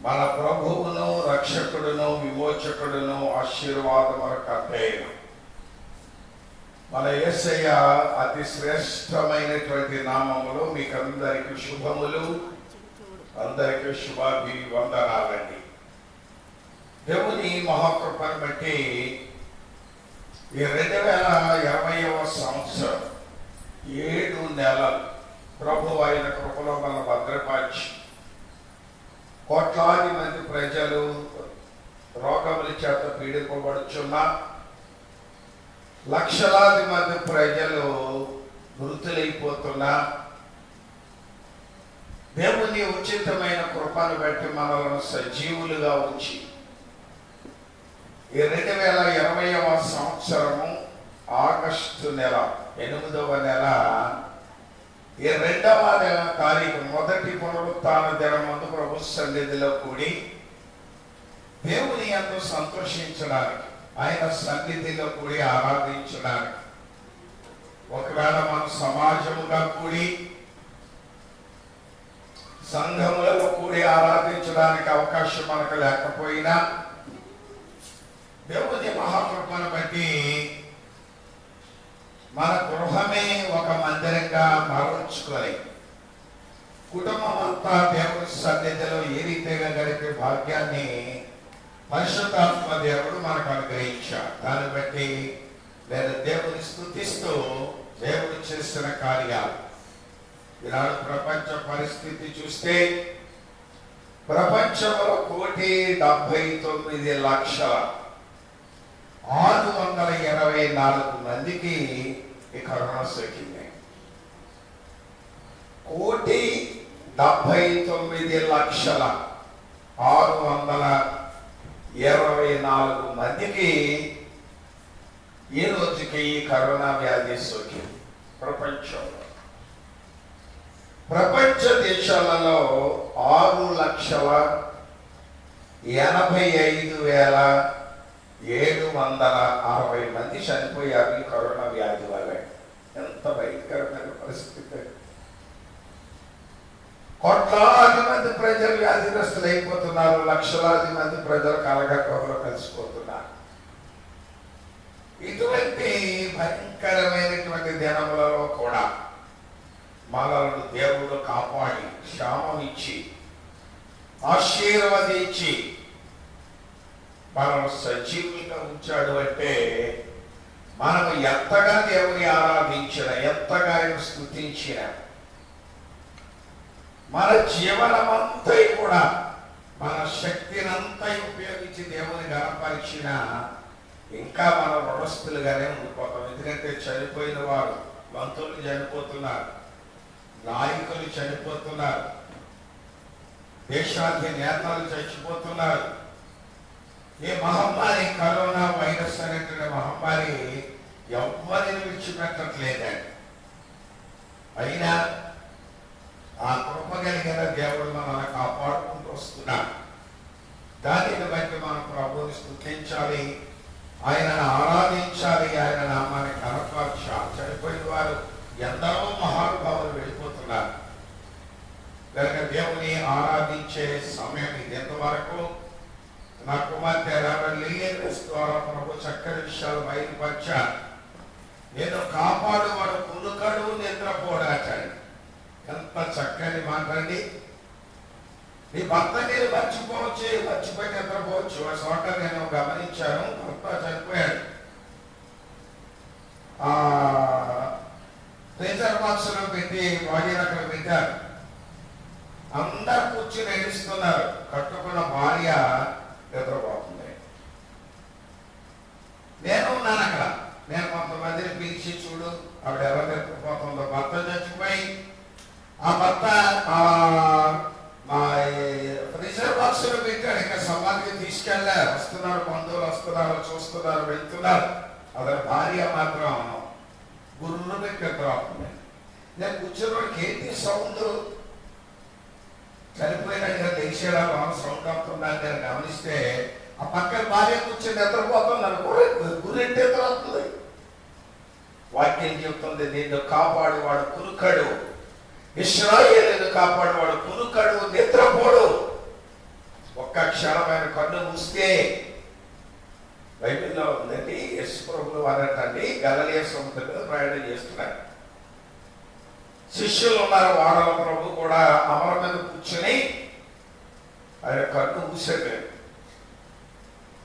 మన ప్రభువును రక్షకుడును విమోచకుడును ఆశీర్వాదములకర్తే మన యేసయ్య అతి శ్రేష్టమైనటువంటి నామములో మీకందరికి శుభములు, అందరికీ శుభాభివందనాలండి. దేవుని మహాకృపను బట్టి ఈ 2020వ సంవత్సరం 7 నెలలు ప్రభు ఆయన కృపలో మన భద్రపరిచి కోట్లాది మంది ప్రజలు రోగముల చేత పీడింపబడుచున్నా, లక్షలాది మంది ప్రజలు మృతులైపోతున్నా, దేవుని ఉచితమైన కృపను బట్టి మనలను సజీవులుగా ఉంచి ఈ 2020వ సంవత్సరము ఆగస్టు నెల 8వ నెల ఈ 2వ తారీఖు మొదటి పునరుత్థాన దినమందు ప్రభు సన్నిధిలో కూడి దేవుని యందు సంతోషించడానికి, ఆయన సన్నిధిలో కూడి ఆరాధించడానికి, ఒకవేళ మన సమాజముగా కూడి సంఘములలో కూడి ఆరాధించడానికి అవకాశం మనకు లేకపోయినా దేవుని మహాకృపను బట్టి మన గృహమే ఒక మందిరంగా మరల్చుకొని కుటుంబం అంతా దేవుని సన్నిధిలో ఏ రీతిగా గడిపే భాగ్యాన్ని పరిశుద్ధాత్మ దేవుడు మనకు అనుగ్రహించాడు. దాన్ని బట్టి నేను దేవుని స్తుతిస్తూ దేవుడు చేసిన కార్యాలు. ఈనాడు ప్రపంచ పరిస్థితి చూస్తే ప్రపంచంలో 1,79,624 మందికి ఈ కరోనా సోకింది. 1,79,624 మందికి ఈ రోజుకి ఈ కరోనా వ్యాధి సోకింది. ప్రపంచంలో ప్రపంచ దేశాలలో 6,85,760 మంది చనిపోయారు ఈ కరోనా వ్యాధి వల్ల. ఎంత భయంకరమైన పరిస్థితి! కోట్లాది మంది ప్రజలు వ్యాధిగ్రస్తులు అయిపోతున్నారు, లక్షలాది మంది ప్రజలు కలగకలో కలిసిపోతున్నారు. ఇటువంటి భయంకరమైనటువంటి దినములలో కూడా మనలను దేవుడు కాపాడి క్షేమం ఇచ్చి ఆశీర్వదించి మనము సజీవులుగా ఉంచాడు అంటే మనము ఎంతగా దేవుని ఆరాధించిన, ఎంతగా ఆయన స్తుతించిన, మన జీవనమంతా కూడా మన శక్తినంతా ఉపయోగించి దేవుని గణపరిచిన ఇంకా మన రుణస్థులుగానే ఉండిపోతాం. ఎందుకంటే చనిపోయిన వారు, మంత్రులు చనిపోతున్నారు, నాయకులు చనిపోతున్నారు, దేశాధినేతలు చచ్చిపోతున్నారు. ఈ మహమ్మారి, కరోనా వైరస్ అనేటువంటి మహమ్మారి ఎవరిని విడిచిపెట్టట్లేదండి. అయినా ఆ కృప కలిగిన దేవుడు మనల్ని కాపాడుకుంటూ వస్తున్నాడు. దానిని బట్టి మనం ప్రభువుని స్తుతించాలి, ఆయనను ఆరాధించాలి, ఆయన నామాన్ని కనపరచాలి. చనిపోయిన వారు ఎందరో మహానుభావులు వెళ్ళిపోతున్నారు కనుక దేవుని ఆరాధించే సమయం ఇది. ఎంతవరకు నా కుమార్తె లిలియన్స్ ద్వారా ప్రభు చక్కని విషయాలు బయలుపరిచారు. నేను కాపాడువాడు కునుకడు నిద్రపోడాచాడు. ఎంత చక్కని మాట్లాడి, నీ భర్త నేను మర్చిపోవచ్చు, మర్చిపోయి నిద్రపోవచ్చు. ఆ చోట నేను గమనించాను, భర్త చనిపోయాడు. ప్రెజర్ బాక్స్ లో పెట్టి బాడీని అక్కడ పెట్టారు. అందరు కూర్చుని ఏడుస్తున్నారు. కట్టుకున్న భార్య నిద్రపోతుంది. నేను ఉన్నాను అక్కడ. నేను కొంతమందిని పిలిచి, చూడు ఆవిడ ఎవరు నిద్రపోతుందో. భర్త చచ్చిపోయి ఆ భర్త మా రిజర్వ్ బాక్స్ లో పెట్టాడు. ఇంకా సమాధికి తీసుకెళ్ళారు. వస్తున్నారు, బంధువులు వస్తున్నారు, చూస్తున్నారు, వెళ్తున్నారు. అతని భార్య మాత్రం గుర్రు పెట్టి నిద్రపోతుంది. నేను కూర్చున్నవాడికి ఏంటి సౌండ్, చనిపోయినట్టుగా తెలిసేలా సౌండ్ అవుతుందని నేను గమనిస్తే ఆ పక్కన భార్య కూర్చొని నిద్రపోతున్నారు. గుర్రెట్టి నిద్రపోతుంది. వాక్యం చెప్తుంది, నిన్ను కాపాడువాడు కునుకడు, ఇశ్రాయేలును కాపాడువాడు కునుకడు, నిద్రపోడు. ఒక్క క్షణమైన కన్ను మూస్తే బైబిల్లో ఉందండి, యేసు ప్రభువు వారంటండి గలిలయ సముద్రం మీద ప్రయాణం చేస్తున్నారు. శిష్యులు ఉన్నారు, వాడల ప్రభు కూడా అమర మీద కూర్చుని ఆయన కన్ను మూసాడు.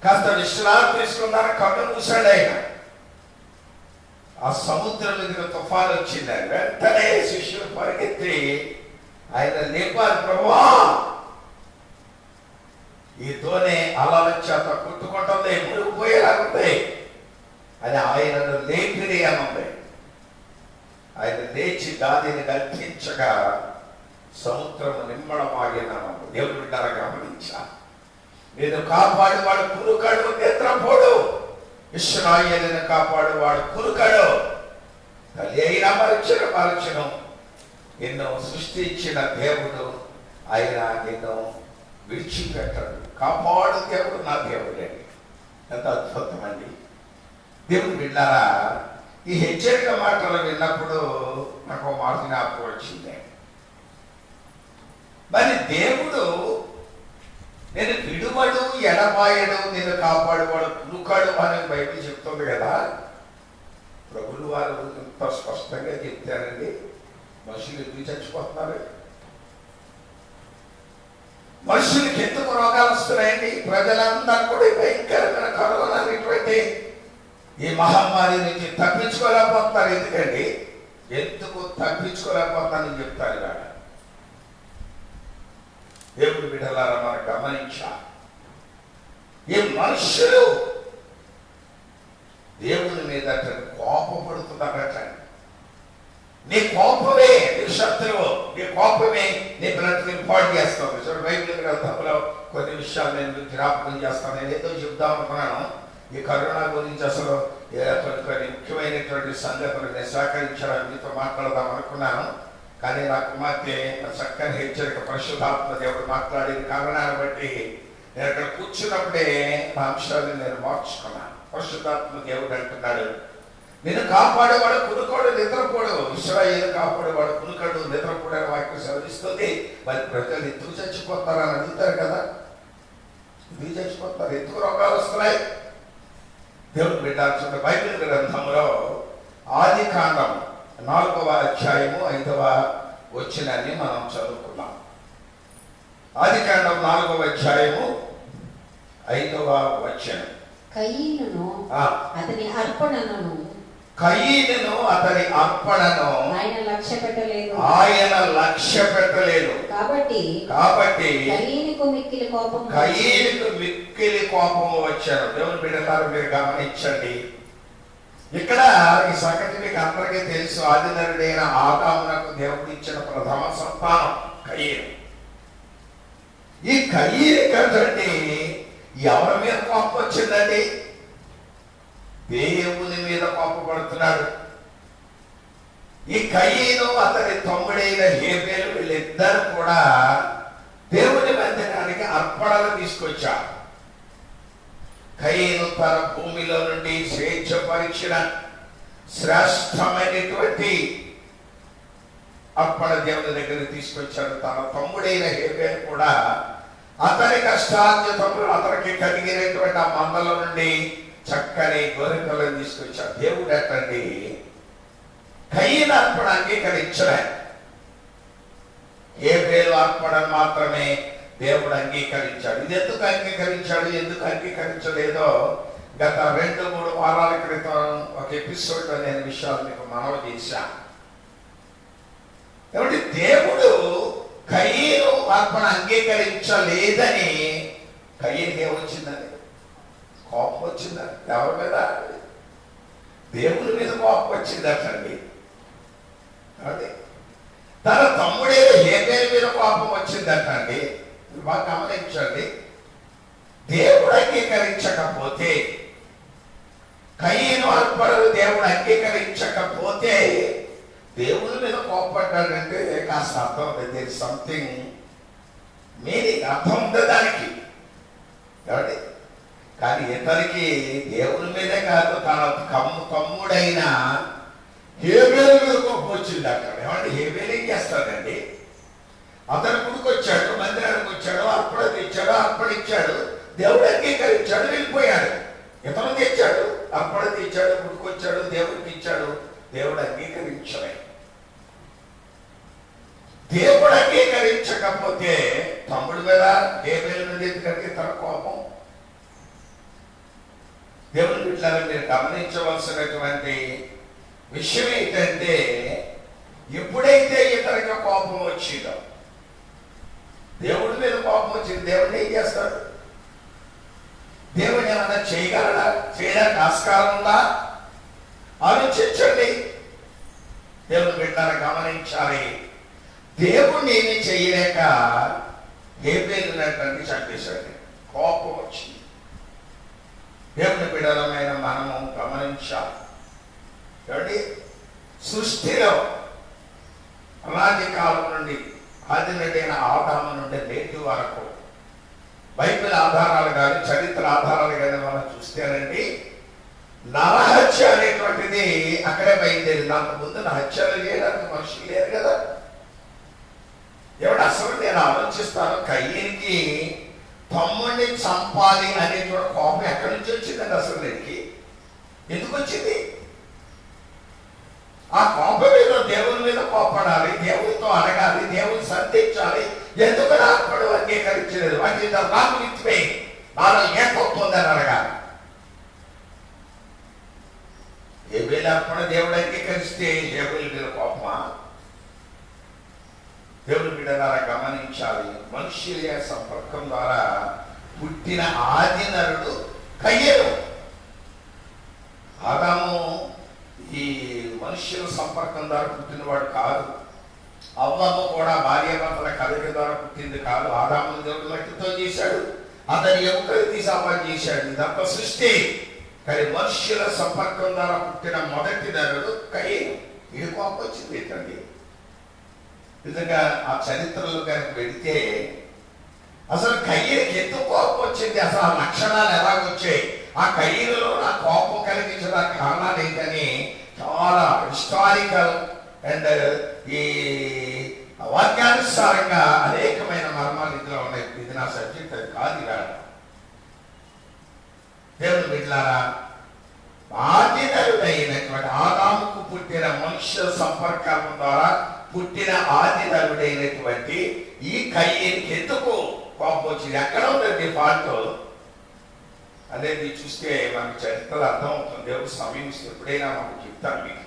కాస్త విశ్రాంతి తీసుకున్నారు, కన్ను మూసాడు ఆయన. ఆ సముద్రం మీద తుఫాను వచ్చింది. వెంటనే శిష్యులు పరిగెత్తి ఆయన లేపారు, ప్రభువా ఈ దోణి అలల చేత కొట్టుకుంటుంది, మునిగిపోయేలాగుంది అని ఆయనను లేపిరి అనంది. ఆయన లేచి దానిని గర్తించగా సముద్రము నిమ్మడమాగినాను. దేవుడు బిడ్డలా గమనించా, నేను కాపాడువాడు కురుకడు, నిద్రపోడు. ఇశ్రాయేలును కాపాడువాడు కురుకడు. తల్లి అయినా మరచను నిన్ను సృష్టించిన దేవుడు ఆయన నిన్ను విడిచిపెట్టడు. కాపాడు దేవుడు నా దేవుడే. ఎంత అద్భుతమండి. దేవుడు బిడ్డారా, ఈ హెచ్చరిక మాటలు విన్నప్పుడు నాకు మాట జ్ఞాపకం వచ్చింది. మరి దేవుడు నేను విడువడు, ఎడబాయడు, నేను కాపాడువాడు కురుకడు అని బైబిల్ చెప్తుంది కదా. ప్రభులు వారు ఇంత స్పష్టంగా చెప్తారండి. మనుషులు ఎందుకు చచ్చిపోతున్నారు? మనుషులకి ఎందుకు రోగాలు వస్తున్నాయండి? ప్రజలందరూ కూడా భయంకరమైన కరోనా అనేటువంటి ఈ మహమ్మారి నుంచి తప్పించుకోలేకపోతున్నారు. ఎందుకండి? ఎందుకు తప్పించుకోలేకపోతున్నారని చెప్తారు ఇవాళ. దేవుడి బిడ్డలారా మనం గమనించా, ఈ మనుషులు దేవుని మీద కోపపడుతున్నారట. నీ కోపమే నీ శత్రువు, నీ కోపమే నీ బ్రతుకుని పాడు చేస్తుంది. చూడండి, బైబిల్ గ్రంథంలో కొన్ని విషయాలు నేను జ్ఞాపకం చేస్తాను. నేను ఏదో చెప్దాం అనుకున్నాను. ఈ కరోనా గురించి అసలు కొన్ని ముఖ్యమైనటువంటి సంగతులు నేను సహకరించాలని మీతో మాట్లాడదాం అనుకున్నాను. కానీ నా కుమార్తె చక్కని హెచ్చరిక పరిశుద్ధాత్మ దేవుడు మాట్లాడిన కారణాన్ని బట్టి నేను అక్కడ కూర్చున్నప్పుడే నా అంశాలను నేను మార్చుకున్నాను. పరిశుద్ధాత్మ దేవుడు అంటున్నాడు, నేను కాపాడేవాడు కునుకోడు, నిద్రపోడు. ఇశ్రాయేలు కాపాడేవాడు కునుకడు, నిద్రపోడు అని వాక్యం సెలవిస్తుంది. మరి ప్రజలు ఎందుకు చచ్చిపోతారని అడుగుతారు కదా. ఎందుకు చచ్చిపోతారు? ఎందుకు రోగాలు వస్తున్నాయి? దేవుడు బిడ్డాల్సిన బైబిల్ గ్రంథంలో ఆది కాండం 4వ అధ్యాయము 5వ వచనాన్ని మనం చదువుకున్నాం. ఆది కాండం 4వ అధ్యాయము 5వ వచనం. కయీనును అతని అర్పణను ఆయన లక్ష్య పెట్టలేదు. కాబట్టి కయీనుకు మిక్కిలి కోపము వచ్చారు. దేవుని బిడ్డలారా మీరు గమనించండి. ఇక్కడ ఈ సంగతి మీకు అందరికీ తెలుసు. ఆదినరుడైన ఆదామునకు దేవుడు ఇచ్చిన ప్రథమ సంతానం కయీను. ఈ కయీను కదండి ఎవరి మీద కోపం వచ్చిందండి? దేవుని మీద కోపపడుతున్నాడు. ఈ కయీను అతని తమ్ముడైన హేబేలు వీళ్ళిద్దరు కూడా దేవుని మందిరానికి అర్పణలు తీసుకొచ్చారు. కయీను తన భూమిలో నుండి స్వేచ్ఛపరిచిన శ్రేష్టమైనటువంటి అర్పణ దేవుని దగ్గర తీసుకొచ్చాడు. తన తమ్ముడైన హేబేలు కూడా అతని కష్టార్జితములు అతనికి కలిగినటువంటి ఆ మందల నుండి చక్కని గొర్రెలను తీసుకొచ్చాడు. దేవుడు అట్టండి కయీను అర్పణ అంగీకరించలే, హేబేలు అర్పణ మాత్రమే దేవుడు అంగీకరించాడు. ఇది ఎందుకు అంగీకరించాడు, ఎందుకు అంగీకరించలేదో గత 2-3 వారాల క్రితం ఒక ఎపిసోడ్లో నేను విషయాలు మీకు మనవి చేశాను. కాబట్టి దేవుడు కయీను అర్పణ అంగీకరించలేదని కయీనుకి ఏమొచ్చిందని? కోపం వచ్చిందని. ఎవరి మీద? దేవుని మీద కోపం వచ్చిందటండి. కాబట్టి తన తమ్ముడైన హేబేలు మీద కోపం వచ్చిందటండి. బాగా గమనించండి. దేవుడు అంగీకరించకపోతే, కయీను అర్పణలు దేవుడు అంగీకరించకపోతే దేవుని మీద కోపడ్డాడంటే కాస్త అర్థం ఉంది. సంథింగ్ మీనింగ్, అర్థం ఉంది దానికి. కాబట్టి కానీ ఇతనికి దేవుని మీదే కాదు, తన తమ్ముడైన హేబేలు మీద కోపం వచ్చింది అక్కడ. ఏమంటే హేబేలు ఏం చేస్తాడండి? అతను గుడికి వచ్చాడు, మందిరానికి వచ్చాడు, అర్పణ తెచ్చాడు, అర్పణించాడు. దేవుడు అంగీకరించాడు, వెళ్ళిపోయాడు. ఇతను తెచ్చాడు, అప్పుడు తెచ్చాడు, పుట్టుకొచ్చాడు, దేవుడికి ఇచ్చాడు, దేవుడు అంగీకరించలే. దేవుడు అంగీకరించకపోతే తమ్ముడు మీద హేబేలు మీద ఎందుకంటే తన కోపం. దేవుని బిడ్డలారా, మీరు గమనించవలసినటువంటి విషయం ఏంటంటే, ఎప్పుడైతే ఇతనికి కోపం వచ్చిందో, దేవుడి మీద కోపం వచ్చింది, దేవుడిని ఏం చేస్తాడు? దేవుడు ఏమన్నా చేయగలడా? చేయడానికి ఆస్కారం ఉందా? ఆలోచించండి. దేవుని బిడ్డలారా గమనించాలి. దేవుణ్ణి ఏమీ చేయలేక హేబేలునటువంటి చంపేశాడు. కోపం వచ్చింది. దేవుని బిడ్డలమైన మనము గమనించాలి. కాబట్టి సృష్టిలో అనాది కాలం నుండి ఆది నుండైన ఆదాము నుండి నేటి వరకు బైబిల్ ఆధారాలు కానీ చరిత్ర ఆధారాలు కానీ మనం చూస్తేనండి, నరహత్య అనేటువంటిది అక్కడే బయలుదేరింది. అంత ముందు హత్యలు చేయడానికి మనుషులు లేరు కదా. ఎవడు అసలు నేను ఆలోచిస్తాను, కయ్యనికి తమ్ముడిని చంపాలి అనేటువంటి కోపం ఎక్కడి నుంచి వచ్చిందండి? అసలు దీనికి ఎందుకు వచ్చింది? ఆ కోపం మీద దేవుని మీద కోపడాలి, దేవునితో అడగాలి, దేవుని సంధించాలి. ఎందుకు రాకూడదు అంగీకరించలేదు? వాటి రాము విత్వే నాలో ఏ కోపం ఉందని అడగాలి. హేబేలు అర్పణ దేవుడు అంగీకరిస్తే హేబేలు మీద కోపమా? దేవుని బిడ్డలారా గమనించాలి. మనుష్యుల సంపర్కం ద్వారా పుట్టిన ఆది నరుడు కయ్యేను. ఆదాము ఈ మనుష్యుల సంపర్కం ద్వారా పుట్టినవాడు కాదు. అవ్వము కూడా భార్యాభర్తల కలయిక ద్వారా పుట్టింది కాదు. ఆదాముని దేవుడు మట్టితో చేశాడు, అతని ఎముకలు తీసి అవ్వని చేశాడు. ఇదంతా సృష్టి. కానీ మనుష్యుల సంపర్కం ద్వారా పుట్టిన మొదటి నరుడు కయ్యేను. ఇది కోపం వచ్చింది ఏంటండి? నిజంగా ఆ చరిత్రలో కనుక వెళితే అసలు కయ్యకి ఎందుకు కోపం వచ్చింది? అసలు ఆ లక్షణాలు ఎలాగొచ్చాయి? ఆ కయ్యలో నా కోపం కలిగించడానికి కారణాలు ఏంటని చాలా హిస్టారికల్ అండ్ ఈ వాక్యానుసారంగా అనేకమైన మర్మాలు ఇందులో ఉన్నాయి. ఇది నా సబ్జెక్ట్, అది కాదు. ఇలా దేవుని బిడ్డలారా, ఆదినరుడైనటువంటి ఆదాముకు పుట్టిన మనుష్య సంపర్కం ద్వారా పుట్టిన ఆదినరుడైనటువంటి ఈ కయ్యనికి ఎందుకు కోపం వచ్చింది? ఎక్కడ ఉందండి ఫాల్ట్ అనేది చూస్తే మనకు చరిత్రలో అర్థమవుతుంది. దేవుడు సమయం ఇస్తే ఎప్పుడైనా మాకు చెప్తాను మీకు.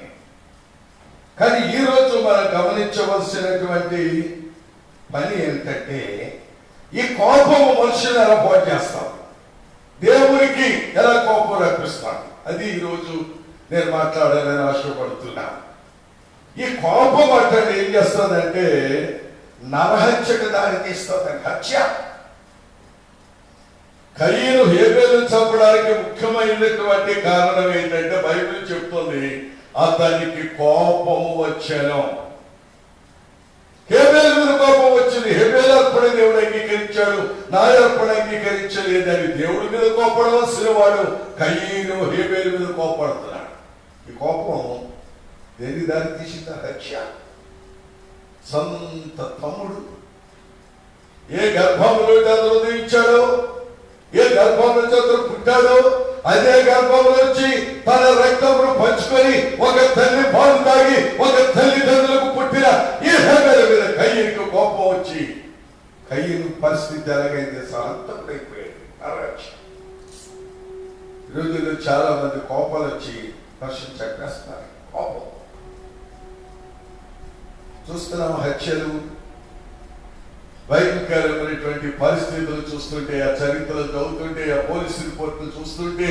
కానీ ఈరోజు మనం గమనించవలసినటువంటి పని ఏంటంటే, ఈ కోపము మనుషులు ఎలా పోటు చేస్తాం, దేవునికి ఎలా కోపం రప్పిస్తాం, అది ఈరోజు నేను మాట్లాడాలని ఆశపడుతున్నాను. ఈ కోపం అంటే ఏం చేస్తుందంటే నరహత్యకు దారి తీస్తుంది. హత్య. కయ్యను హేబేలు చంపడానికి ముఖ్యమైనటువంటి కారణం ఏంటంటే, బైబిల్ చెప్తుంది అతనికి కోపము వచ్చాను. హేబేలు మీద కోపం వచ్చింది. హేబేలు అర్పణ దేవుడు అంగీకరించాడు, నా అర్పణ అంగీకరించలేదని దేవుడి మీద కోపడవలసిన వాడు కయ్యను హేబేలు మీద కోపడుతున్నాడు. ఈ కోపం దేనికి దారి తీసిందా? హత్య. సొంత తమ్ముడు ఏ గర్భంలో అతను ఉదయించాడో, ఏ గర్భంలో అతను పుట్టాడో, అదే గర్భంలో వచ్చి తన రక్తమును పంచుకొని ఒక తల్లి పాలు తాగి ఒక తల్లిదండ్రులకు పుట్టిన ఈ హేబేలు మీద కయ్యకు కోపం వచ్చి కయ్యను పరిస్థితి ఎలాగైతే అంతకుడైపోయాడు. ఈరోజుల్లో చాలా మంది కోపాలు వచ్చి వర్షం చంపేస్తున్నారు. కోపం చూస్తున్నాము. హత్యలు, భయంకరమైనటువంటి పరిస్థితులు చూస్తుంటే, ఆ చరిత్రలు చదువుతుంటే, ఆ పోలీసు రిపోర్టులు చూస్తుంటే,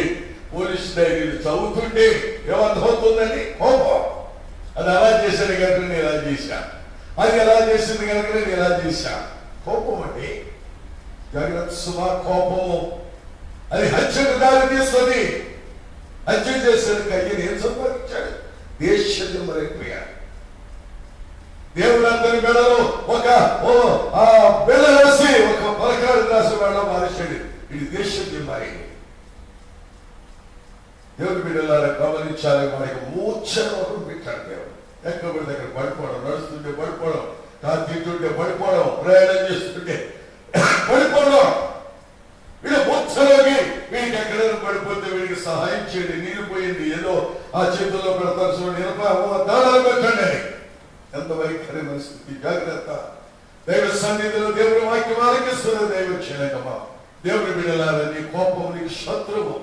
పోలీసు డైరీలు చదువుతుంటే ఏమర్థమవుతుందండి? కోపం. అది అలా చేశాడు కనుక నేను ఇలా చేశా, అది ఎలా చేసింది కనుక నేను ఇలా చేశా. కోపం అండి. జాగ్రత్త సుమా. కోపము అది హత్యకు దారి తీస్తుంది. హత్య చేశాడు కయ్యను. ఏం సంపాదించాడు? దేశమైపోయాడు. దేవుడు అందరి మెడలో ఒక బిళ్ళ రాసి ఒక పలకాడు రాసి మెడలో మారేశాడు. ఇది దేశం మారింది. దేవుడి బిడ్డలారా గమనించాలి. మనకి మూర్ఛను పెట్టాడు దేవుడు. ఎక్కడ దగ్గర పడిపోవడం, నడుస్తుంటే పడిపోవడం, తింటుంటే పడిపోవడం, ప్రయాణం చేస్తుంటే పడిపోవడం, వీళ్ళు మూర్ఛ దైవ సన్నిధిలో దేవుని వాక్యం ఆలకిస్తున్న దైవ క్షేమమా, దేవుని బిడ్డలారా, నీ కోపం నీకు శత్రువు.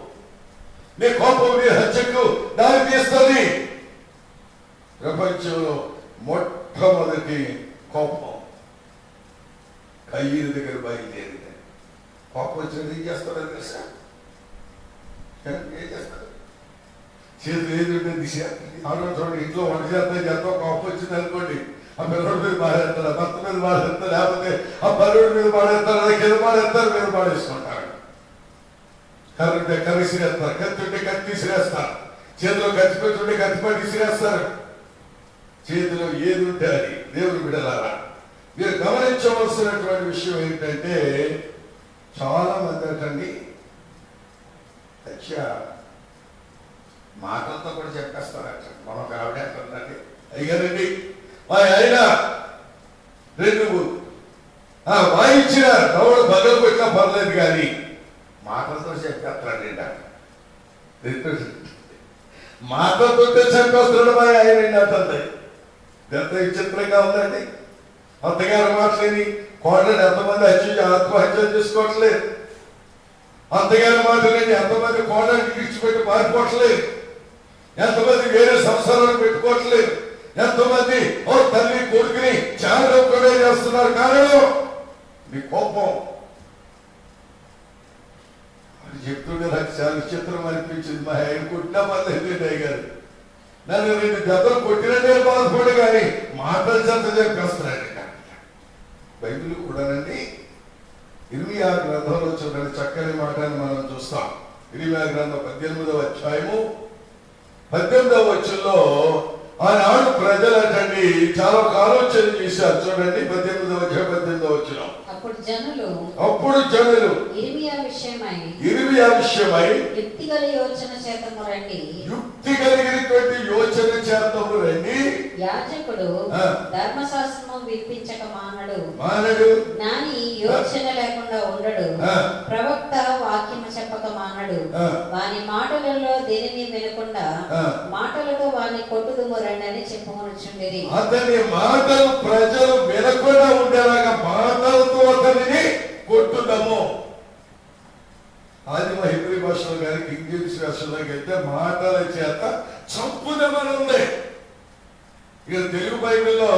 నీ కోపం నీ హత్యకు దారి తీస్తుంది. ప్రపంచంలో మొట్టమొదటి కోపం కయ్యూరు దగ్గర బయలుదేరింది. కోపం వచ్చినది ఏం చేస్తారో తెలుసా? ఏం చేస్తారు? చేతులు ఏది ఉంటే తీసేయాలి. చూడండి, ఇంట్లో వంట చేస్తా కోపం వచ్చింది అనుకోండి, ఆ పిల్లడి మీద బాడేస్తారు, భర్త మీద బాడేస్తారు, లేకపోతే ఆ పరువుడి మీద బాడేస్తారు, కింద బాడేస్తారు, మీద బాడేసుకుంటారు. కర్రుంటే కర్రీ సిరేస్తారు, కత్తి ఉంటే కత్తి సిరేస్తారు, చేతిలో కత్తి పెట్టుంటే కత్తి పట్టి సిరేస్తారు. చేతిలో ఏది ఉంటే అది. దేవుని బిడ్డలారా, మీరు గమనించవలసినటువంటి విషయం ఏంటంటే, చాలా మంది అంటండి మాటలతో కూడా చెప్పేస్తారట. మనం ఒక ఆవిడ అంటుందండి, అయ్యారండి మా ఆయన రెండు వాయించిన నవ్వుడు బగలు పెట్టినా పర్లేదు కానీ మాటలతో చెప్పేస్తాడండి. మాటలతో చెప్పేస్తున్నాడు మా ఆయన అంటుంది. ఎంత విచిత్రంగా ఉందండి. అత్తగారు మాటలేని కోడలు ఎంతమంది ఆత్మహత్యలు చేసుకోవట్లేదు. అత్తగారి మాటలేని ఎంతమంది కోడలు విడిచిపెట్టి పారిపోవట్లేదు. ఎంతమంది వేరే సంసారాలు పెట్టుకోవట్లేదు. ఎంతమంది ఓ తల్లి కొడుకుని చాలా కూడా చేస్తున్నారు. కారణం నీ కోపం. అది చెప్తుంటే నాకు చాలా విచిత్రం అనిపించింది. మా ఆయన కొట్టినా పర్లేదు అయ్యారు, నన్ను 2 దెబ్బలు కొట్టినట్టే బాధపడు కానీ మాటలు చెంత చెప్పేస్తున్నాడు. బైబిల్ కూడానండి 26 గ్రంథంలో చూడండి, చక్కని మాటని మనం చూస్తాం. 26 గ్రంథం 18వ అధ్యాయము 18వ వచనంలో ఆనాడు ప్రజలంటండి చాలా ఆలోచన చేశారు. చూడండి 18వ అధ్యాయం 18వ వచనం. అప్పుడు జనులు ఇర్మియా విషయమై యుక్తి కలిగినటువంటి యోచన చేతము రండి. యాజకుడు ధర్మశాస్త్రము వినిపించక మానడు, జ్ఞాని యోచన లేకుండా ఉండడు, ప్రవక్త వాక్యము చెప్పక మానడు. వాని మాటలలో దేనిని వినకుండా మాటలతో వాని కొట్టుదుము రండి అని చెప్పుకొనుచుండిరి. అతని మాటలు ప్రజలు వినకుండా ఉండేలాగా మాటలతో అతనిని కొట్టుదము. ఆది మా హెబ్రీ భాషలో కానీ కింగ్ జేమ్స్ భాషలోకి వెళ్తే మాటల చేత చంపుదమని ఉంది. ఇక తెలుగు బైబిల్లో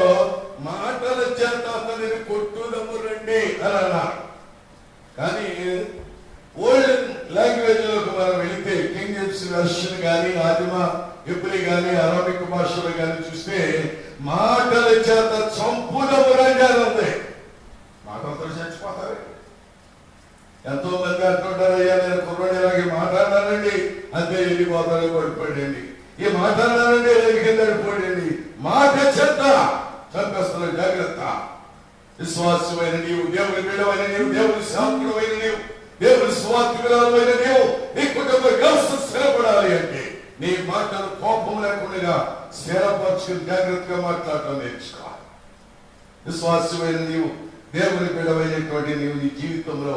మాటల చేత అతనిని కొట్టుదము రండి అని అన్నారు. కానీ ఓల్డ్ లాంగ్వేజ్ లోకి మనం వెళితే కింగ్ జేమ్స్ వెర్షన్ కానీ ఆదిమ హెబ్రీ కానీ అరబిక్ భాషలో కానీ చూస్తే మాటల చేత చంపుదము రండి అని ఉంది. మాటలతో చచ్చిపోతారు. ఎంతో మంది అంటుంటారు, అయ్యా నేను కుర్రాడు ఇలాగే మాట్లాడానండి అంతే వెళ్ళిపోతాను పడిపోయండి, ఈ మాట్లాడానండి కింద పడిపోయండి. మాట చేత చంపేస్తున్నారు. జాగ్రత్త. విశ్వాసమైన నీవు, దేవుని బిడ్డవైన నీవు, దేవుని సాకుడు అయిన నీవు, దేవుని స్వార్థికురాలైన నీవు, నీ కుటుంబ వ్యవస్థ స్థిరపడాలి అంటే నీ మాటలు కోపం లేకుండా స్థిరపరచుకుని జాగ్రత్తగా మాట్లాడటం నేర్చుకోవాలి. విశ్వాసమైన నీవు, దేవుని బిడ్డవైనటువంటి నీవు నీ జీవితంలో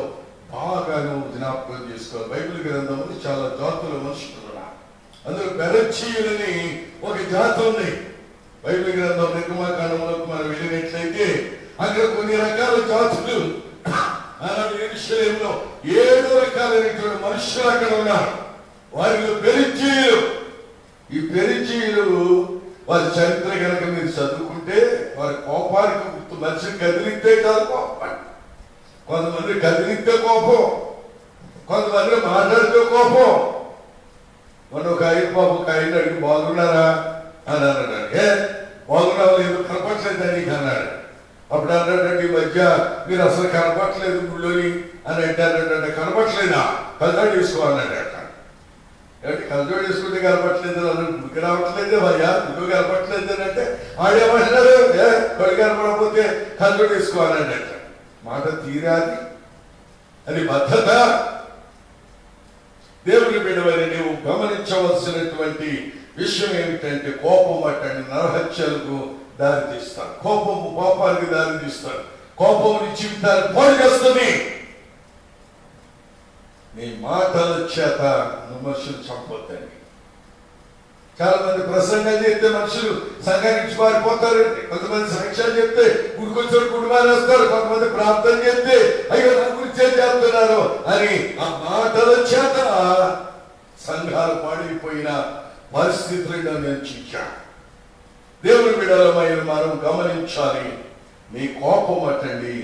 బాగా నువ్వు జ్ఞాపకం చేసుకోవాలి. బైబిల్ గ్రంథంలో చాలా జాతుల మనుషులు ఉన్నారు. అందులో బెరచీయులని ఒక జాతి ఉంది. బైబిల్ గ్రంథం నిర్గమకాండంలోకి మనం వెళ్ళినట్లయితే అక్కడ కొన్ని రకాల జాతులు, ఆనాడు యెరూషలేములో 7 రకాలైనటువంటి మనుషులు అక్కడ ఉన్నారు. వారిలో పెరిచీయులు. ఈ పెరిచీయులు వారి చరిత్ర కనుక మీరు చదువుకుంటే వారి కోపానికి గుర్తు. మనిషిని కదిలితే కాదు కోపం, కొంతమంది కదిలితే కోపం, కొంతమంది మాట్లాడితే కోపం. మొన్న ఒక ఆయన బాబు ఒక ఆయన అడిగి బాగున్నారా అని అన్నాడు. బాగున్నావు లేదు, కనపట్లేదు నీకు అన్నాడు. అప్పుడు అన్నాడంటే ఈ మధ్య మీరు అసలు కనపట్లేదు గుళ్ళోని అని అంటారంటే, కనపట్లేదా కళ్ళజోడు తీసుకో అన్నాడు. కళ్ళజోడు తీసుకుంటే కనపట్లేదు అన్నాడు. గుడికి రావట్లేదు భయ్యా, గుళ్ళు కనపట్లేదు అని అంటే ఆడేమంటున్నారు, కళ్ళు కనపడకపోతే కళ్ళజోడు తీసుకో అన్నాడు. మాట తీరాది, అది బద్ధత. దేవుని బిడ్డవైన నీవు గమనించవలసినటువంటి విషయం ఏమిటంటే కోపం అట్టండి నరహత్యలకు దారి తీస్తాడు. కోపానికి దారి తీస్తాడు. కోపం నీ జీవితాన్ని పాడు చేస్తుంది. నీ మాటల చేత విమర్శలు చంపొద్దండి. చాలా మంది ప్రసంగాలు చెప్తే మనుషులు సంఘానికి పారిపోతారు. కొంతమంది సాక్ష్యాలు చెప్తే గుడికొచ్చారు, గుడి మానేస్తారు. కొంతమంది ప్రార్థన చేస్తే అయ్యో నా గురించి ఏం చేస్తున్నారు అని ఆ మాటల చేత సంఘాలు పాడైపోయిన పరిస్థితులను నేను చూశాను. దేవుని బిడ్డలమైన మనం గమనించాలి. మీ కోపం అటండి,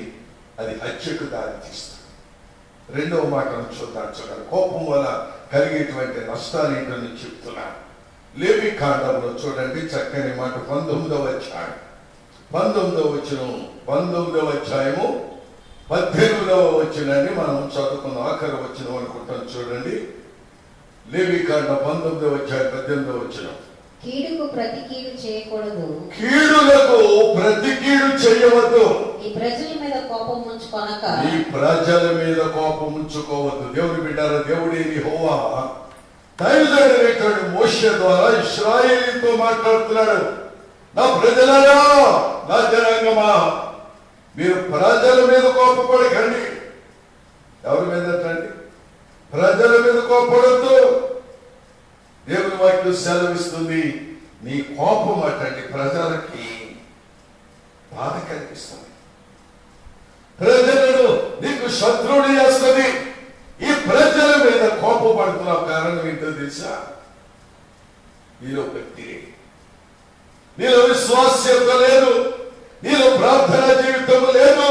అది హత్యకు దారి తీస్తుంది. రెండవ మాటను చూద్దాం. కోపం వల్ల కలిగేటువంటి నష్టాలు ఏంటని చెప్తున్నాను. లేవి కాండంలో చూడండి చక్కని మాట. 19వ అధ్యాయం 19వ అధ్యాయము 18వ వచనాన్ని మనం చదువుకున్న ఆఖరి వచనం అనుకుంటాం. చూడండి, లేవి కాండం 19వ అధ్యాయం 18వ వచనం. కీడుకు ప్రతి కీడు చేయకూడదు, కీడులకు ప్రతి కీడు చేయవద్దు. ఈ ప్రజల మీద కోపం ఉంచుకొనక, ఈ ప్రజల మీద కోపం ఉంచుకోవద్దు. దేవుని బిడ్డారా, దేవుడే యెహోవా దైవజనుడైనటువంటి మోషే ద్వారా ఇశ్రాయేలీతో మాట్లాడుతున్నాడు. నా ప్రజలారా, నా జనాంగమా, మీరు ప్రజల మీద కోపపడకండి. ఎవరి మీద అండి? ప్రజల మీద కోపడద్దు. దేవుని వాక్యం సెలవిస్తుంది, నీ కోపం అటండి ప్రజలకి బాధ కలిగిస్తుంది, ప్రజలను నీకు శత్రువులు చేస్తుంది. ఈ ప్రజల మీద కోపపడుతున్నావు కారణం ఏంటో తెలుసా? నీలో భక్తి లేదు, నీలో విశ్వాస్యత లేదు, నీలో ప్రార్థన జీవితం లేదు.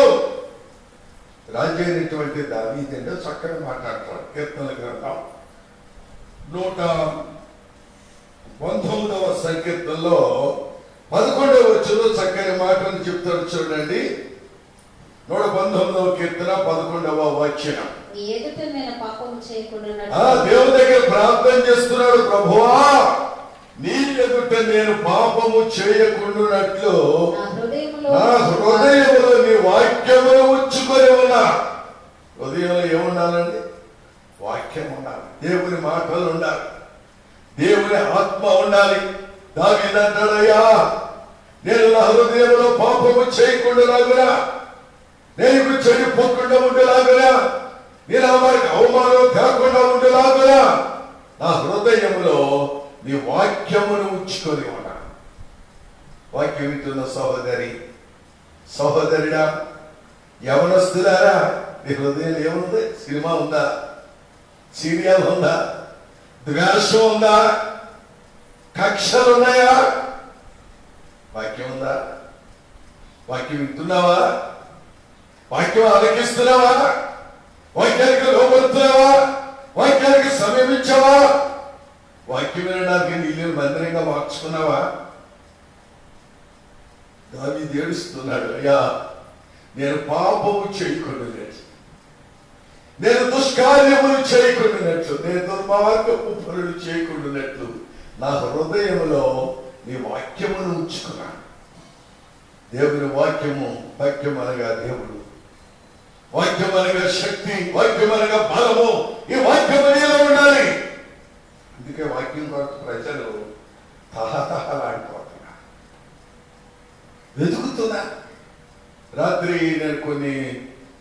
రాజు అయినటువంటి దావీదు చక్కగా మాట్లాడతాడు. కీర్తనల గ్రంథం 119వ సంకీర్తనలో 11వ వచనంలో చక్కని మాటను చెప్తాడు. చూడండి, 119వ కీర్తన 11వ వచనం. నీ ఎదుట నేను పాపము చేయకుండా దేవుని దగ్గర ప్రార్థన చేస్తున్నాడు. ప్రభువా, నీ ఎదుట నేను పాపము చేయకుండానట్లు నా హృదయంలో నీ వాక్యమును ఉంచుకొని ఉన్నా. హృదయంలో ఏముండాలండి? వాక్యం ఉండాలి, దేవుని మాటలు ఉండాలి, దేవుని ఆత్మ ఉండాలి. దావీదు అంటాడయ్యా, నేను నా హృదయంలో పాపము చేయకుండాలాగునా, నేను చెడిపోకుండా ఉండేలాగునా, నేను వారికి అవమానం కాకుండా ఉండేలాగునా నా హృదయంలో నీ వాక్యమును ఉంచుకొని ఉన్నా. వాక్యం వింటున్న సహోదరుడా, యవనస్తులారా, నీ హృదయంలో ఏముంది? సినిమా ఉందా? సీరియల్ ఉందా? ద్వేషం ఉందా? కక్షలు ఉన్నాయా? వాక్యం ఉందా? వాక్యం వింటున్నావా? వాక్యం ఆలకిస్తున్నావా? వాక్యానికి లోపడుతున్నావా? వాక్యానికి సమీపించావా? వాక్యం వినడానికి నీళ్ళు మందిరంగా మార్చుకున్నావా? దావీదు ఏడుస్తున్నాడు, అయ్యా, నేను పాపము చేయకుండానట్లు, నేను దుష్కార్యములు చేయకుండానట్లు, నేను దుర్మార్గపు పనులు చేయకుండానట్లు నా హృదయంలో నీ వాక్యమును ఉంచుకున్నాను. దేవుని వాక్యము, వాక్యం అనగా దేవుడు, వాక్యం అనగా శక్తి, వాక్యం అనగా బలము. ఈ వాక్యం నీలో ఉండాలి. అందుకే వాక్యం కొరకు ప్రజలు తహతహలాడిపోతున్నారు, వెతుకుతున్నా. రాత్రి నేను కొన్ని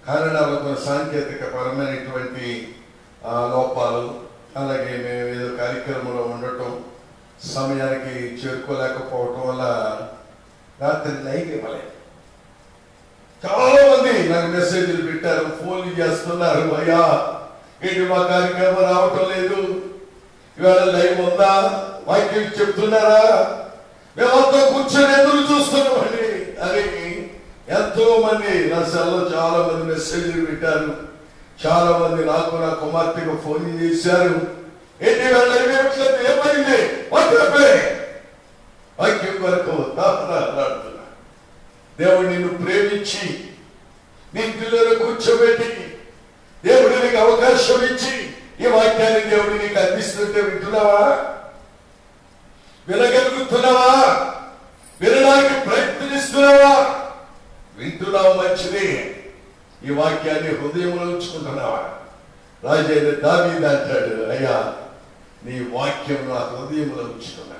కారణాలకు సాంకేతిక పరమైనటువంటి లోపాలు, అలాగే మేము ఏదో కార్యక్రమంలో ఉండటం, సమయానికి చేరుకోలేకపోవటం వల్ల రాత్రి లైవ్ ఇవ్వలేదు. చాలా మంది నాకు మెసేజ్లు పెట్టారు, ఫోన్లు చేస్తున్నారు, అయ్యా ఏంటి మా కార్యక్రమం రావటం లేదు, ఇవాళ లైవ్ ఉందా, వాక్యం చెప్తున్నారా, మేమంతా కూర్చొని ఎదురు చూస్తున్నామండి అని ఎంతో మంది నా సెల్లో చాలా మంది మెసేజ్లు పెట్టారు. చాలా మంది నాకు, నా కుమార్తెకు ఫోన్ చేశారు, ఏంటి లైవ్ ఇవ్వట్లేదు, ఏమైంది, వాక్యం వరకు తాపలాడుతున్నా. దేవుడు నిన్ను ప్రేమించి నీ పిల్లలు కూర్చోబెట్టి దేవుడు నీకు అవకాశం ఇచ్చి ఈ వాక్యాన్ని దేవుడు నీకు అందిస్తుంటే వింటున్నావా? వినగలుగుతున్నావా? వినడానికి ప్రయత్నిస్తున్నావా? వింటున్నావు, మంచిది. ఈ వాక్యాన్ని హృదయంలో ఉంచుకుంటున్నావా? రాజైన దావీదు అంటాడు, అయ్యా, నీ వాక్యం నా హృదయంలో ఉంచుకున్నా.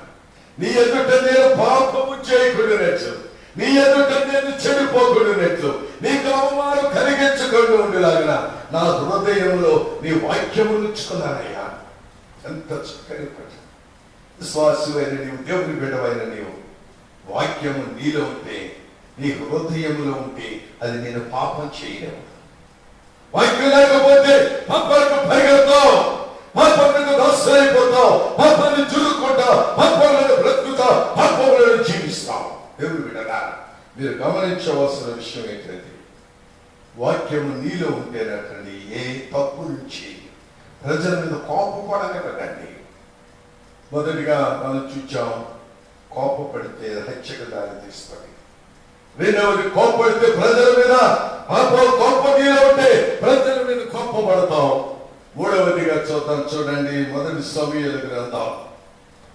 నీ ఎదుట నేను పాపము చేయకూడనట్లు, నీ ఎదుట నేను చెడిపోకూడనట్లు, నీకు అవమానం కలిగించకుండా ఉండేలాగా నా హృదయంలో నీ వాక్యము ఉంచుకున్నానయ్యా. ఎంత చక్కని ప్రజ, విశ్వాసమైన నీవు, దేవుని బిడ్డవైన నీవు, వాక్యము నీలో ఉంటే, నీ హృదయములో ఉంటే అది నేను పాపం చేయలేము. వాక్యం లేకపోతే పాపాలకు పరిగెడతావు, పాపాలకు దాసులైపోతావు, పాపాన్ని చురుక్కుంటావు, పాపాలను బ్రతుకుతావు, పాపములను జీవిస్తావు. దేవుని బిడ్డగా మీరు గమనించవలసిన విషయం ఏంటంటే, వాక్యము నీలో ఉంటేనటండి ఏ తప్పు నుంచి ప్రజల మీద కోపపడగలగండి. మొదటిగా మనం చూచాం, కోపపడితే హత్యకు దారి తీస్తుంది. రెండవది, కోపడితే ప్రజల మీద కోపం నీలో ఉంటే ప్రజల మీద కోపపడతాం. మూడవదిగా చూడండి, మొదటి సమూయేలు గ్రంథం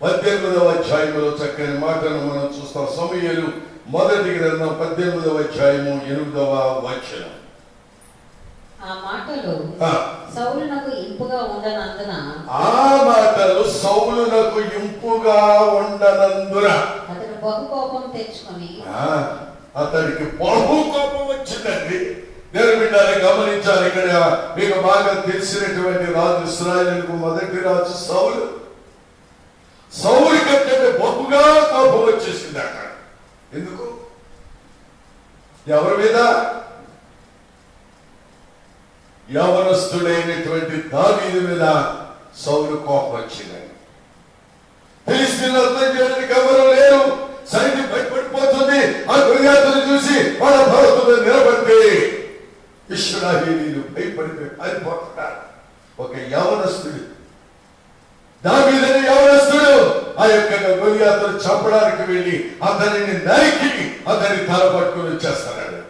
18వ అధ్యాయంలో చక్కని మాటను మనం చూస్తాం. సమూయేలు మొదటి గ్రంథం 18వ అధ్యాయము 8వ వచనం. ఆ మాటలు సౌలునకు ఇంపుగా ఉండనందున అతడు బహు కోపం తెచ్చుకొని అతడికి బహు కోపం వచ్చిందండి. దేవుని బిడ్డలు గమనించాలి. ఇక్కడ మీకు బాగా తెలిసినటువంటి రాజు, ఇశ్రాయేలుకు మొదటి రాజు సౌలు. సౌలు కంటే బహుగా కోపం వచ్చేసింది అక్కడ. ఎందుకు? ఎవరి మీద? యవనస్తుడైనటువంటి దావీదు మీద సౌలు కోపం వచ్చిందని. ఫిలిష్తీయులు అర్థం చేయడానికి ఎవరు లేరు, సైన్యం భయపడిపోతుంది. ఆ గొలియాతును చూసి వాళ్ళ భరతుడు నిలబడితే ఇశ్రాయేలీయులు భయపడిపోయి పారిపోతున్నారు. ఒక యవనస్తుడు, దావీదుని యవనస్తుడు ఆ యొక్క గొలియాతును చంపడానికి వెళ్ళి అతనిని నరికి అతని తల పట్టుకుని వచ్చేస్తున్నాడు.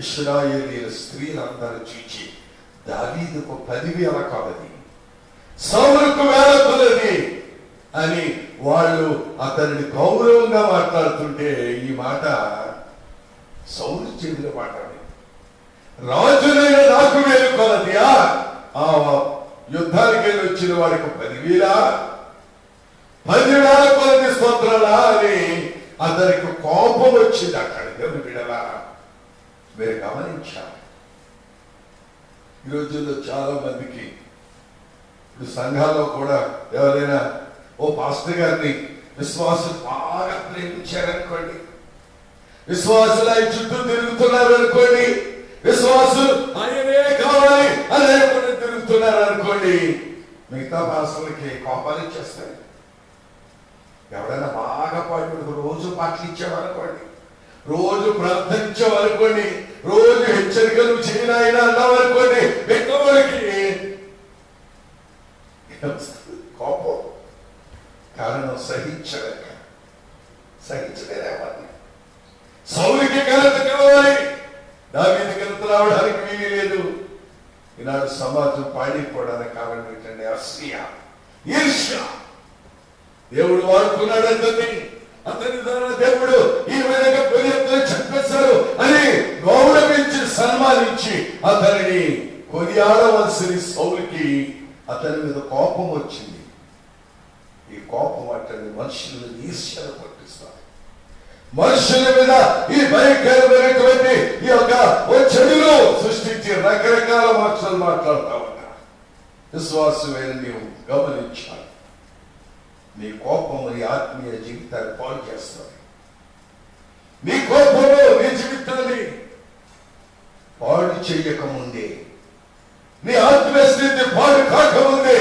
ఇశ్రాయేలీయుల స్త్రీలందరూ చూచి దావీదుకు 10,000 కాలది, సౌలుకు 1,000 కొలది అని వాళ్ళు అతనిని గౌరవంగా మాట్లాడుతుంటే ఈ మాట సౌలు చెవిలో మాట్లాడి, రాజులైన నాకు 1,000 కొలదియా, ఆ యుద్ధానికి వెళ్ళి వచ్చిన వాడికి 10,000 కొలది స్తోత్రాలా అని అతనికి కోపం వచ్చింది. అక్కడ దేవుని బిడ్డలా మీరు గమనించాలి. ఈ రోజుల్లో చాలా మందికి, ఇప్పుడు సంఘాల్లో కూడా ఎవరైనా ఓ పాస్టర్ గారిని విశ్వాసులు బాగా ప్రేమించారనుకోండి, విశ్వాసులు ఆయన చుట్టూ తిరుగుతున్నారు అనుకోండి, విశ్వాసులు ఆయనే కావాలి అని తిరుగుతున్నారు అనుకోండి, మిగతా పాస్టర్లకి కోపాలు ఇచ్చేస్తాయి. ఎవరైనా బాగా పాడు రోజు పాటలు ఇచ్చేవారనుకోండి, రోజు ప్రార్థించేవారనుకోండి, రోజు హెచ్చరికలు చేయనాయన అన్నామనుకోండి, వ్యక్తవాడికి కోపం. కారణం సహించలేదేమని. సౌలుకి ఘనత కావాలి, దావీదు ఘనత రావడానికి వీలు లేదు. ఈనాడు సమాజం పాడిపోవడానికి కారణం ఏంటంటే అసూయ, ఈర్ష్య. దేవుడు వాడుకున్నాడు అతని ద్వారా దేవుడు ఈ విధంగా కొనియాడుతూ చంపేశారు అని గౌరవించి సన్మానించి అతనిని కొనియాడవలసిన సౌలుకి అతని మీద కోపం వచ్చింది. ఈ కోపం అతని మనుషులను ఈర్ష్యను పట్టిస్తారు. మనుషుల మీద ఈ భయంకరమైనటువంటి ఈ యొక్క చెడును సృష్టించి రకరకాల మాటలు మాట్లాడుతూ ఉంటారు. విశ్వాసమైన నీవు గమనించాలి, నీ కోపము నీ ఆత్మీయ జీవితాన్ని పాడు చేస్తుంది. నీ కోపము నీ జీవితాన్ని పాడు చేయకముందే, నీ ఆత్మీయ స్థితి పాడు కాకముందే,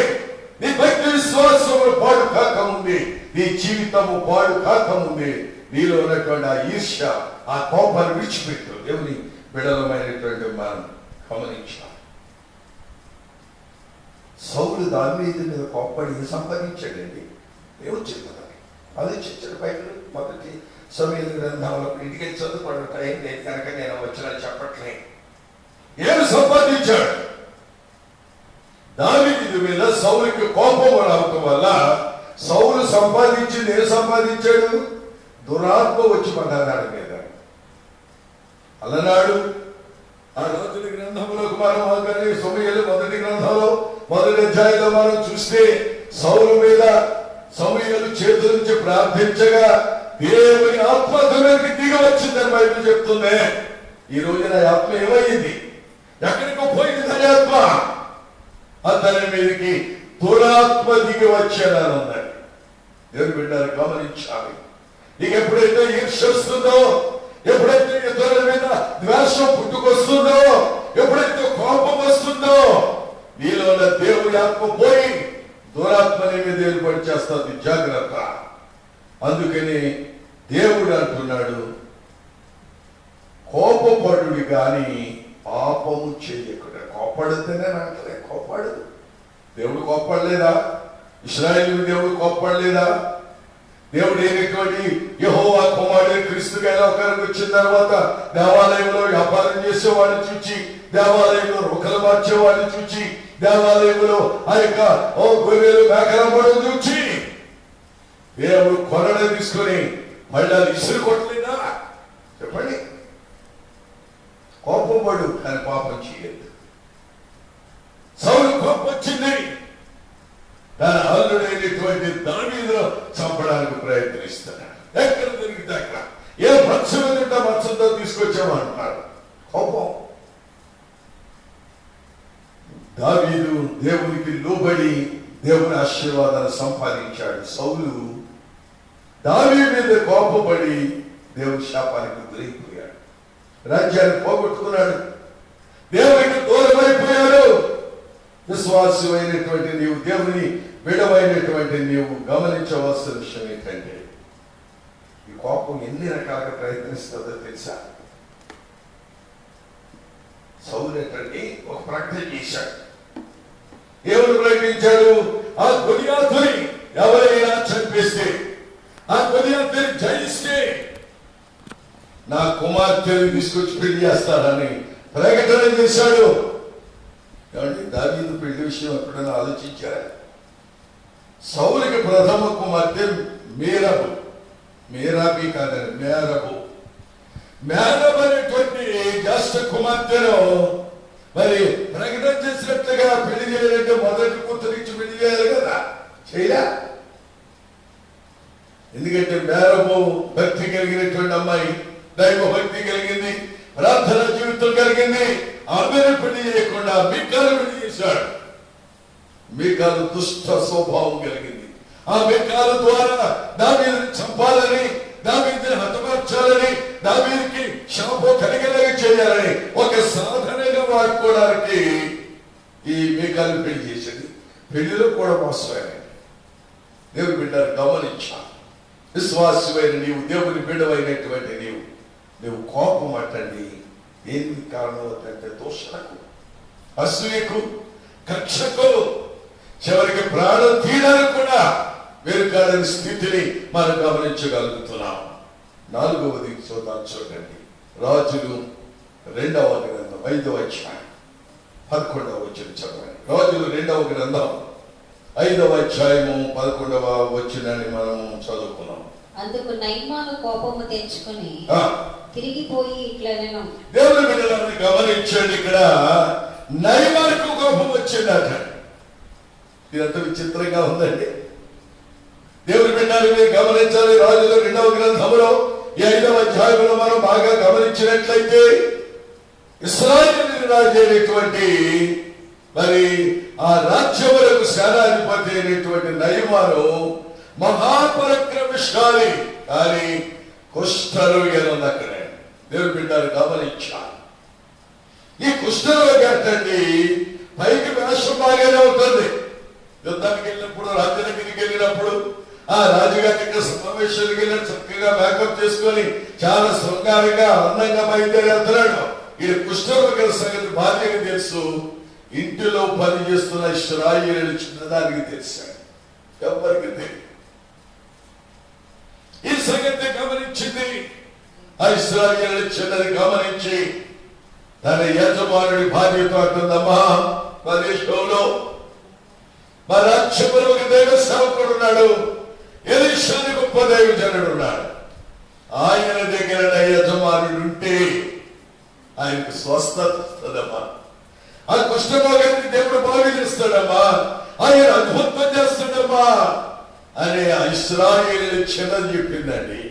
నీ భక్తి విశ్వాసములు పాడు కాకముందే, నీ జీవితము పాడు కాకముందే నీలో ఉన్నటువంటి ఆ ఈర్ష్య, ఆ కోపాన్ని విడిచిపెట్టు. దేవుని బిడలమైనటువంటి మనం గమనించాలి. సౌలు దావీదు మీద కోపడి సంపాదించాడండి. ఏమొచ్చింది ఆలోచించాడు. బైబిల్ మొదటి సమూయేలు గ్రంథంలో ఇంటికి చదువుకోవడం టైం లేదు కనుక నేను వచ్చిన చెప్పట్లేదు. ఏమి సంపాదించాడు? దావీదు మీద సౌలుకి కోపం రావటం వల్ల సౌలు సంపాదించింది ఏం సంపాదించాడు? దురాత్మ వచ్చి పడ్డాడు మీద. అలనాడు ఆ రాజుల గ్రంథంలోకి మనం సమూయేలు మొదటి గ్రంథంలో మొదటి అధ్యాయంలో మనం చూస్తే సౌలు మీద సమూయేలు చేతుల నుంచి ప్రార్థించగా దేవుని ఆత్మ అతనికి దిగి వచ్చిందని బైబిల్ చెప్తుంది. ఈ రోజున ఆత్మ ఏమైంది? ఎక్కడికో పోయింది. ఆత్మ అతని మీదకి దురాత్మ దిగి వచ్చానని ఉందండి. దేవుని బిడ్డలు గమనించాలి. ఇక ఎప్పుడైతే ఈర్ష్య వస్తుందో, ఎప్పుడైతే ఇతరుల మీద ద్వేషం పుట్టుకొస్తుందో, ఎప్పుడైతే కోపం వస్తుందో, నీలో ఉన్న దేవుడి ఆత్మ పోయి దురాత్మని మీద ఏర్పాటు చేస్తుంది. జాగ్రత్త. అందుకని దేవుడు అంటున్నాడు, కోపపడుడి గాని పాపము చేయకుండా. కోపడితేనే అంటే కోపాడదు. దేవుడు కోపడలేదా? ఇశ్రాయేలు దేవుడు కోపడలేదా? దేవుడు అయినటువంటి యెహోవా కుమారుడు క్రీస్తు గారి ఒకరికి వచ్చిన తర్వాత దేవాలయంలో వ్యాపారం చేసేవాడిని చూచి, దేవాలయంలో రొక్కలు మార్చేవాడిని చూచి, దేవాలయంలో ఆ యొక్క గొర్రెలు మేకల పడవ చూచి దేవుడు కొరడ తీసుకొని మళ్ళీ ఇసురు కొట్టలేదా? చెప్పండి. కోపపడు కానీ పాపం చేయలేదు. సౌలు కోపం వచ్చింది, దాని అల్లుడైనటువంటి దావీదును చంపడానికి ప్రయత్నిస్తున్నాడు. ఎక్కడ దొరికితే అక్కడ, ఏ మత్స్యం ఎదుట మత్స్యంతో తీసుకొచ్చామంటున్నాడు. కోపం. దావీదు దేవునికి లోబడి దేవుని ఆశీర్వాదాలు సంపాదించాడు. సౌలు దావీదు మీద కోపపడి దేవుని శాపానికి గురైపోయాడు. రాజ్యాన్ని పోగొట్టుకున్నాడు. దేవునికి దూరమైపోయాడు. విశ్వాసమైనటువంటి నీవు, దేవుని విడవైనటువంటి నీవు గమనించవలసిన విషయం ఏంటంటే, ఈ కోపం ఎన్ని రకాలుగా ప్రయత్నిస్తుందో తెలుసా? సౌలు ఏంటంటే ఒక ప్రకటన చేశాడు. దేవుడు ప్రకటించాడు, ఆ గొలియాతుని ఎవరైనా చంపేస్తే, ఆ గొలియాతుని జయిస్తే నా కుమార్తెని తీసుకొచ్చి పెళ్లి చేస్తాడని ప్రకటన చేశాడు. కాబట్టి దావీదు పెళ్లి విషయం ఎప్పుడైనా ఆలోచించారా? సౌలుకి ప్రథమ కుమార్తె మేరబు, మేరాబి కాదని మేరబు. మేరబు అనేటువంటి జ్యేష్ఠ కుమార్తెను మరి ప్రకటన చేసినట్లుగా పెళ్లి చేయాలంటే మొదటి కూతురించి పెళ్లి చేయాలి కదా, చేయలే. ఎందుకంటే మేరబు భక్తి కలిగినటువంటి అమ్మాయి, దైవ భక్తి కలిగింది, ప్రార్థన జీవితం కలిగింది. ఆమెను పెళ్లి చేయకుండా మీకాలు పెళ్లి చేశాడు. మీకాలు దుష్ట స్వభావం కలిగింది. ఆ మీకాలు ద్వారా దావీదుని చంపాలని, దావీదుని హతమార్చాలని, దావీదుకి శాపం కలిగేలాగా చేయాలని ఒక సాధనగా వాడుకోవడానికి ఈ మీకాలు పెళ్లి చేసింది. పెళ్లిలో కూడా మోసమైనది. దేవుని బిడ్డను గమనించాలి. విశ్వాసమైన నీవు, దేవుని బిడ్డవైనటువంటి నీవు కోపం అట్టండి. దేనికి కారణం అంటే దోషణకు, అసూయకు, కక్షకు, చివరికి ప్రాణం తీయడానికి కూడా వెనుకాడని స్థితిని మనం గమనించగలుగుతున్నాం. 4వది చూద్దాం. చూడండి, రాజులు 2వ గ్రంథం 5వ అధ్యాయం 11వ వచనం చదవండి. రాజులు 2వ గ్రంథం 5వ అధ్యాయము 11వ వచనాన్ని మనం చదువుకున్నాం. అందుకు నయమాను కోపము తెచ్చుకొని తిరిగిపోయి ఇట్లా నేను దేవుని బిడ్డలను గమనించండి. ఇక్కడ నయమానుకు కోపం వచ్చిందట. ఇదంతా విచిత్రంగా ఉందండి. దేవుని బిడ్డలు మీరు గమనించాలి. రాజుల 2వ గ్రంథంలో 5వ అధ్యాయంలో మనం బాగా గమనించినట్లయితే ఇశ్రాయేలు రాజు అయినటువంటి మరి ఆ రాజ్యములకు సేనాధిపతి అయినటువంటి నయమాను మహాపరాక్రమశాలి, కానీ కుష్ఠరోగి ఉంది అక్కడ. దేవుని బిడ్డలు గమనించాలి. ఈ కుష్ఠరోగి అంటండి పైకి వేషం బాగానే ఉంటుంది. యుద్ధానికి వెళ్ళినప్పుడు, రాజ్యానికి వెళ్ళినప్పుడు, ఆ రాజుగారి యొక్క సమావేశానికి వెళ్ళిన చక్కగా మేకప్ చేసుకొని చాలా శృంగారంగా అందంగా బయలుదేరి వెళ్తున్నాడు. ఈ కుష్ఠరోగి సంగతి భార్యకి తెలుసు, ఇంటిలో పని చేస్తున్న ఇశ్రాయేలు చిన్నదానికి తెలిసాడు, ఎవరికి తెలియదు. ఈ సంగతి గమనించింది. ఆ ఇశ్రాయేలు చిన్నది గమనించి తన యజమానుడి భార్యతో అంటుందమ్మా, మా దేశంలో మా రాజ్యంలో ఒక దైవ సేవకుడు ఉన్నాడు, ఎలీషా అని గొప్ప దైవజనుడు ఉన్నాడు. ఆయన దగ్గర యజమానుడు ఉంటే ఆయనకు స్వస్థత వస్తుందమ్మా, ఆ కుష్ఠరోగాన్ని దేవుడు బాగు చేస్తాడమ్మా, ఆయన అద్భుతం చేస్తాడమ్మా అని ఆ ఇశ్రాయేలు చిన్నది చెప్పిందండి.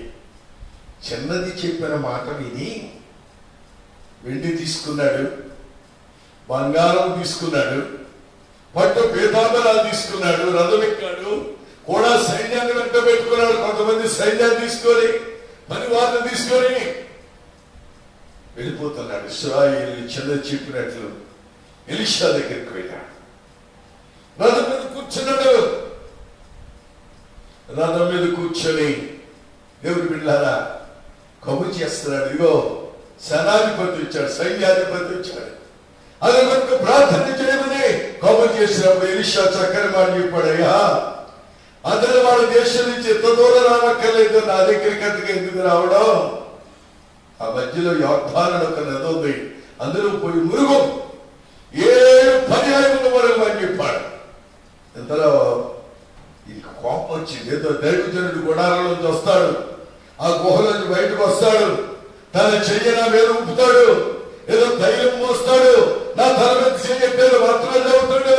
చిన్నది చెప్పిన మాట విని వెండి తీసుకున్నాడు, బంగారం తీసుకున్నాడు, పట్టు పీతాంబరాలు తీసుకున్నాడు, రథం ఎక్కాడు, కూడా సైన్యాన్ని వెంట పెట్టుకున్నాడు. కొంతమంది సైన్యాన్ని తీసుకొని, పనివారిని తీసుకొని వెళ్ళిపోతున్నాడు. ఇశ్రాయేలు చెంద చెప్పినట్లు ఎలీషా దగ్గరికి వెళ్ళాడు. రథం మీద కూర్చున్నాడు. రథం మీద కూర్చొని దేవుడి బిడ్డలారా కబురు చేస్తున్నాడు. ఇగో సేనాధిపతి వచ్చాడు, సైన్యాధిపతి వచ్చాడు, అది మనకు ప్రార్థన చేయమని కబురు చేసినప్పుడు ఎలీషా చక్కని మాట చెప్పాడయ్యా, అతను వాళ్ళ దేశం నుంచి ఎంత దూరం రావక్కర్లేదు, నా దగ్గరికి అంతగా ఎందుకు రావడం? ఆ మధ్యలో యోర్దాను ఒక నది ఉంది, అందులో పోయి మురుగు 7 పర్యాయముల వరకు అని చెప్పాడు. ఇంతలో ఈ కోపం వచ్చింది. ఏదో దైవజనుడు గుడారంలోంచి వస్తాడు, ఆ గుహలోంచి బయటకు వస్తాడు, తన చెయ్యి నా మీద ఊపుతాడు, ఏదో ధైర్యం మోస్తాడు, నా తల మీద చెయ్యట్లేదు వర్తనం చదువుతాడు,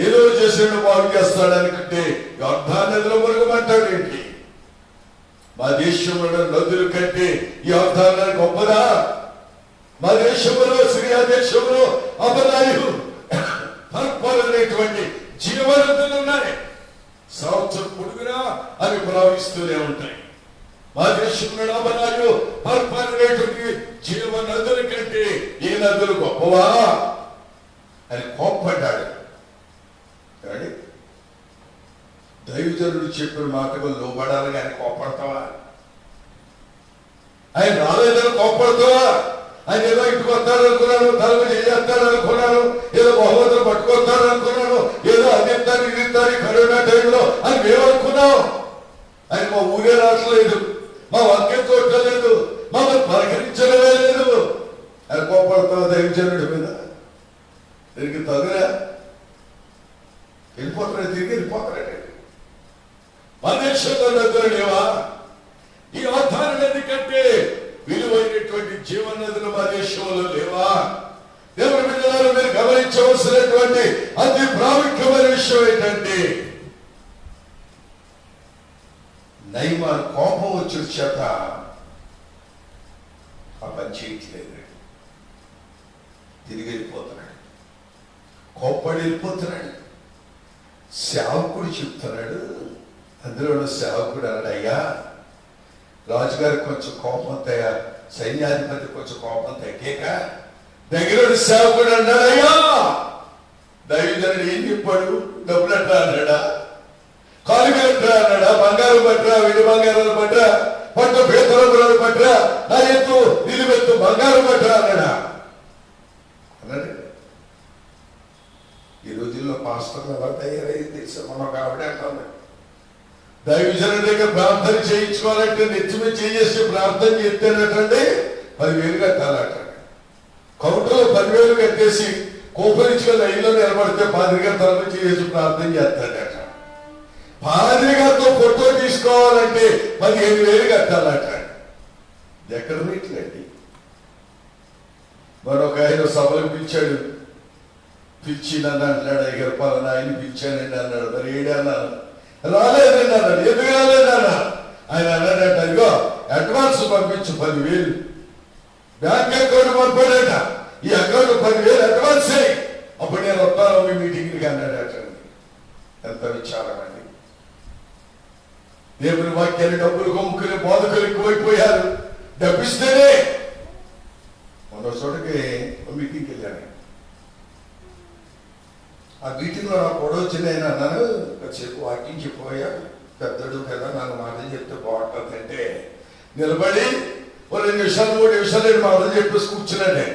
ఏదో చేసాడు బాగు చేస్తాడు అనుకుంటే యోర్దాను నదిలో మురగమంటాడు ఏంటి? మా దేశంలో నదులు కంటే ఈ యోర్దాను గొప్పదా? మా దేశంలో సిరియా దేశంలో అబలాయు అనేటువంటి జీవనదులు ఉన్నాయి, సంవత్సరం పొడుగునా అవి ప్రవహిస్తూనే ఉంటాయి. మా దేశంలో అబలాయు అనేటువంటి జీవనదుల కంటే ఈ నదులు గొప్పవా అని కోప్పడ్డాడు. దైవజనుడు చెప్పిన మాటకు లోబడాలి కానీ కోప్పడతావా? ఆయన రాలేదని కోప్పడతావా? ఆయన ఏదో ఇంటికి వస్తాడు అనుకున్నాను, తలకు చేస్తాడు అనుకున్నాను, ఏదో బహుమతులు పట్టుకొస్తాడు అనుకున్నాను, ఏదో అందిస్తాను ఇదిస్తాను కరోనా టైంలో అని మేమనుకున్నాం. ఆయన మా ఊరే రావట్లేదు, మా వాక్యం చూడలేదు, మమ్మల్ని పలకరించడమే లేదు. ఆయన కోప్పడతావా దైవజనుడి మీద? తిరిగి తగురా వెళ్ళిపోతున్నాడు, తిరిగి వెళ్ళిపోతున్నాడు. మా దేశంలో నదులు లేవా? ఈ యోర్దాను నది కంటే విలువైనటువంటి జీవనదులు మా దేశంలో లేవా? దేవుని బిడ్డలారా, మీరు గమనించవలసినటువంటి అతి ప్రాముఖ్యమైన విషయం ఏంటంటే, నయమాన్ కోపం వచ్చి చేత ఆ పని చేయట్లేదు, తిరిగి వెళ్ళిపోతున్నాడు, కోప్పడి వెళ్ళిపోతున్నాడు. సేవకుడు చెప్తున్నాడు, అందులో సేవకుడు అన్నాడు, అయ్యా రాజుగారికి కొంచెం కోపం తయ్యా, సైన్యాధిపతి కొంచెం కోపం తగ్గాక దగ్గర సేవకుడు అన్నాడు, అయ్యా దైవజనుడు ఏం చెప్పాడు? డబ్బులు అంటా అన్నాడా, కాలుగా అంటా అన్నాడా, బంగారం పట్టరా, వెండి బంగారాలు పట్టరా, పట్టు పేదలు పట్టరా, నా ఎత్తు నిలువెత్తు బంగారం పట్టరా అన్నాడా? అన్నాడు. ఈ రోజుల్లో పాస్టర్లు ఎలా తయారైంది తెలుసా? మనం కాబట్టి అంటాను, దైవజనుడి దగ్గర ప్రార్థన చేయించుకోవాలంటే నెత్తిమే చేసి ప్రార్థన చేస్తేనటండి 10,000 కట్టాలట. కౌంటర్లో 10,000 కట్టేసి కోపరించుగా లైన్లో నిలబడితే పాదిరి గారు తరపు చేసి ప్రార్థన చేస్తాడట. పాదిరి గారితో ఫోటో తీసుకోవాలంటే 15,000 కట్టాలట. ఎక్కడ రేట్లండి? మరొక ఆయన సభలకు పిలిచాడు, పిలిచి నన్ను అంటున్నాడు, 5 రూపాయలు ఆయన పిలిచానండి అన్నాడు. మరి ఏడన్నాను, రాలేదండి అన్నాడు. ఎందుకు రాలేదన్నా? ఆయన అన్నాడట, ఇగో అడ్వాన్స్ పంపించు 10,000, బ్యాంక్ అకౌంట్ పంపాడట, ఈ అకౌంట్ 10,000 అడ్వాన్స్ అయ్యి అప్పుడు నేను వస్తాను మీ మీటింగ్కి అన్నాడట. ఎంత విచారం అండి! దేవుని వాక్యాన్ని డబ్బులు కొమ్ముకుని బోధకులు ఎక్కువైపోయారు. డబ్బిస్తేనే మరో చోటకి మీటింగ్కి వెళ్ళాను. ఆ మీటింగ్లో నాకు కూడా వచ్చింది. ఆయన అన్నాను, కాసేపు వాకింగ్ చెప్పబోయా, పెద్దడు కదా, నాకు మాటలు చెప్తే బాగుంటుంది అంటే నిలబడి 2 నిమిషాలు 3 నిమిషాలు నేను మాటలు చెప్పేసి కూర్చున్నాడే.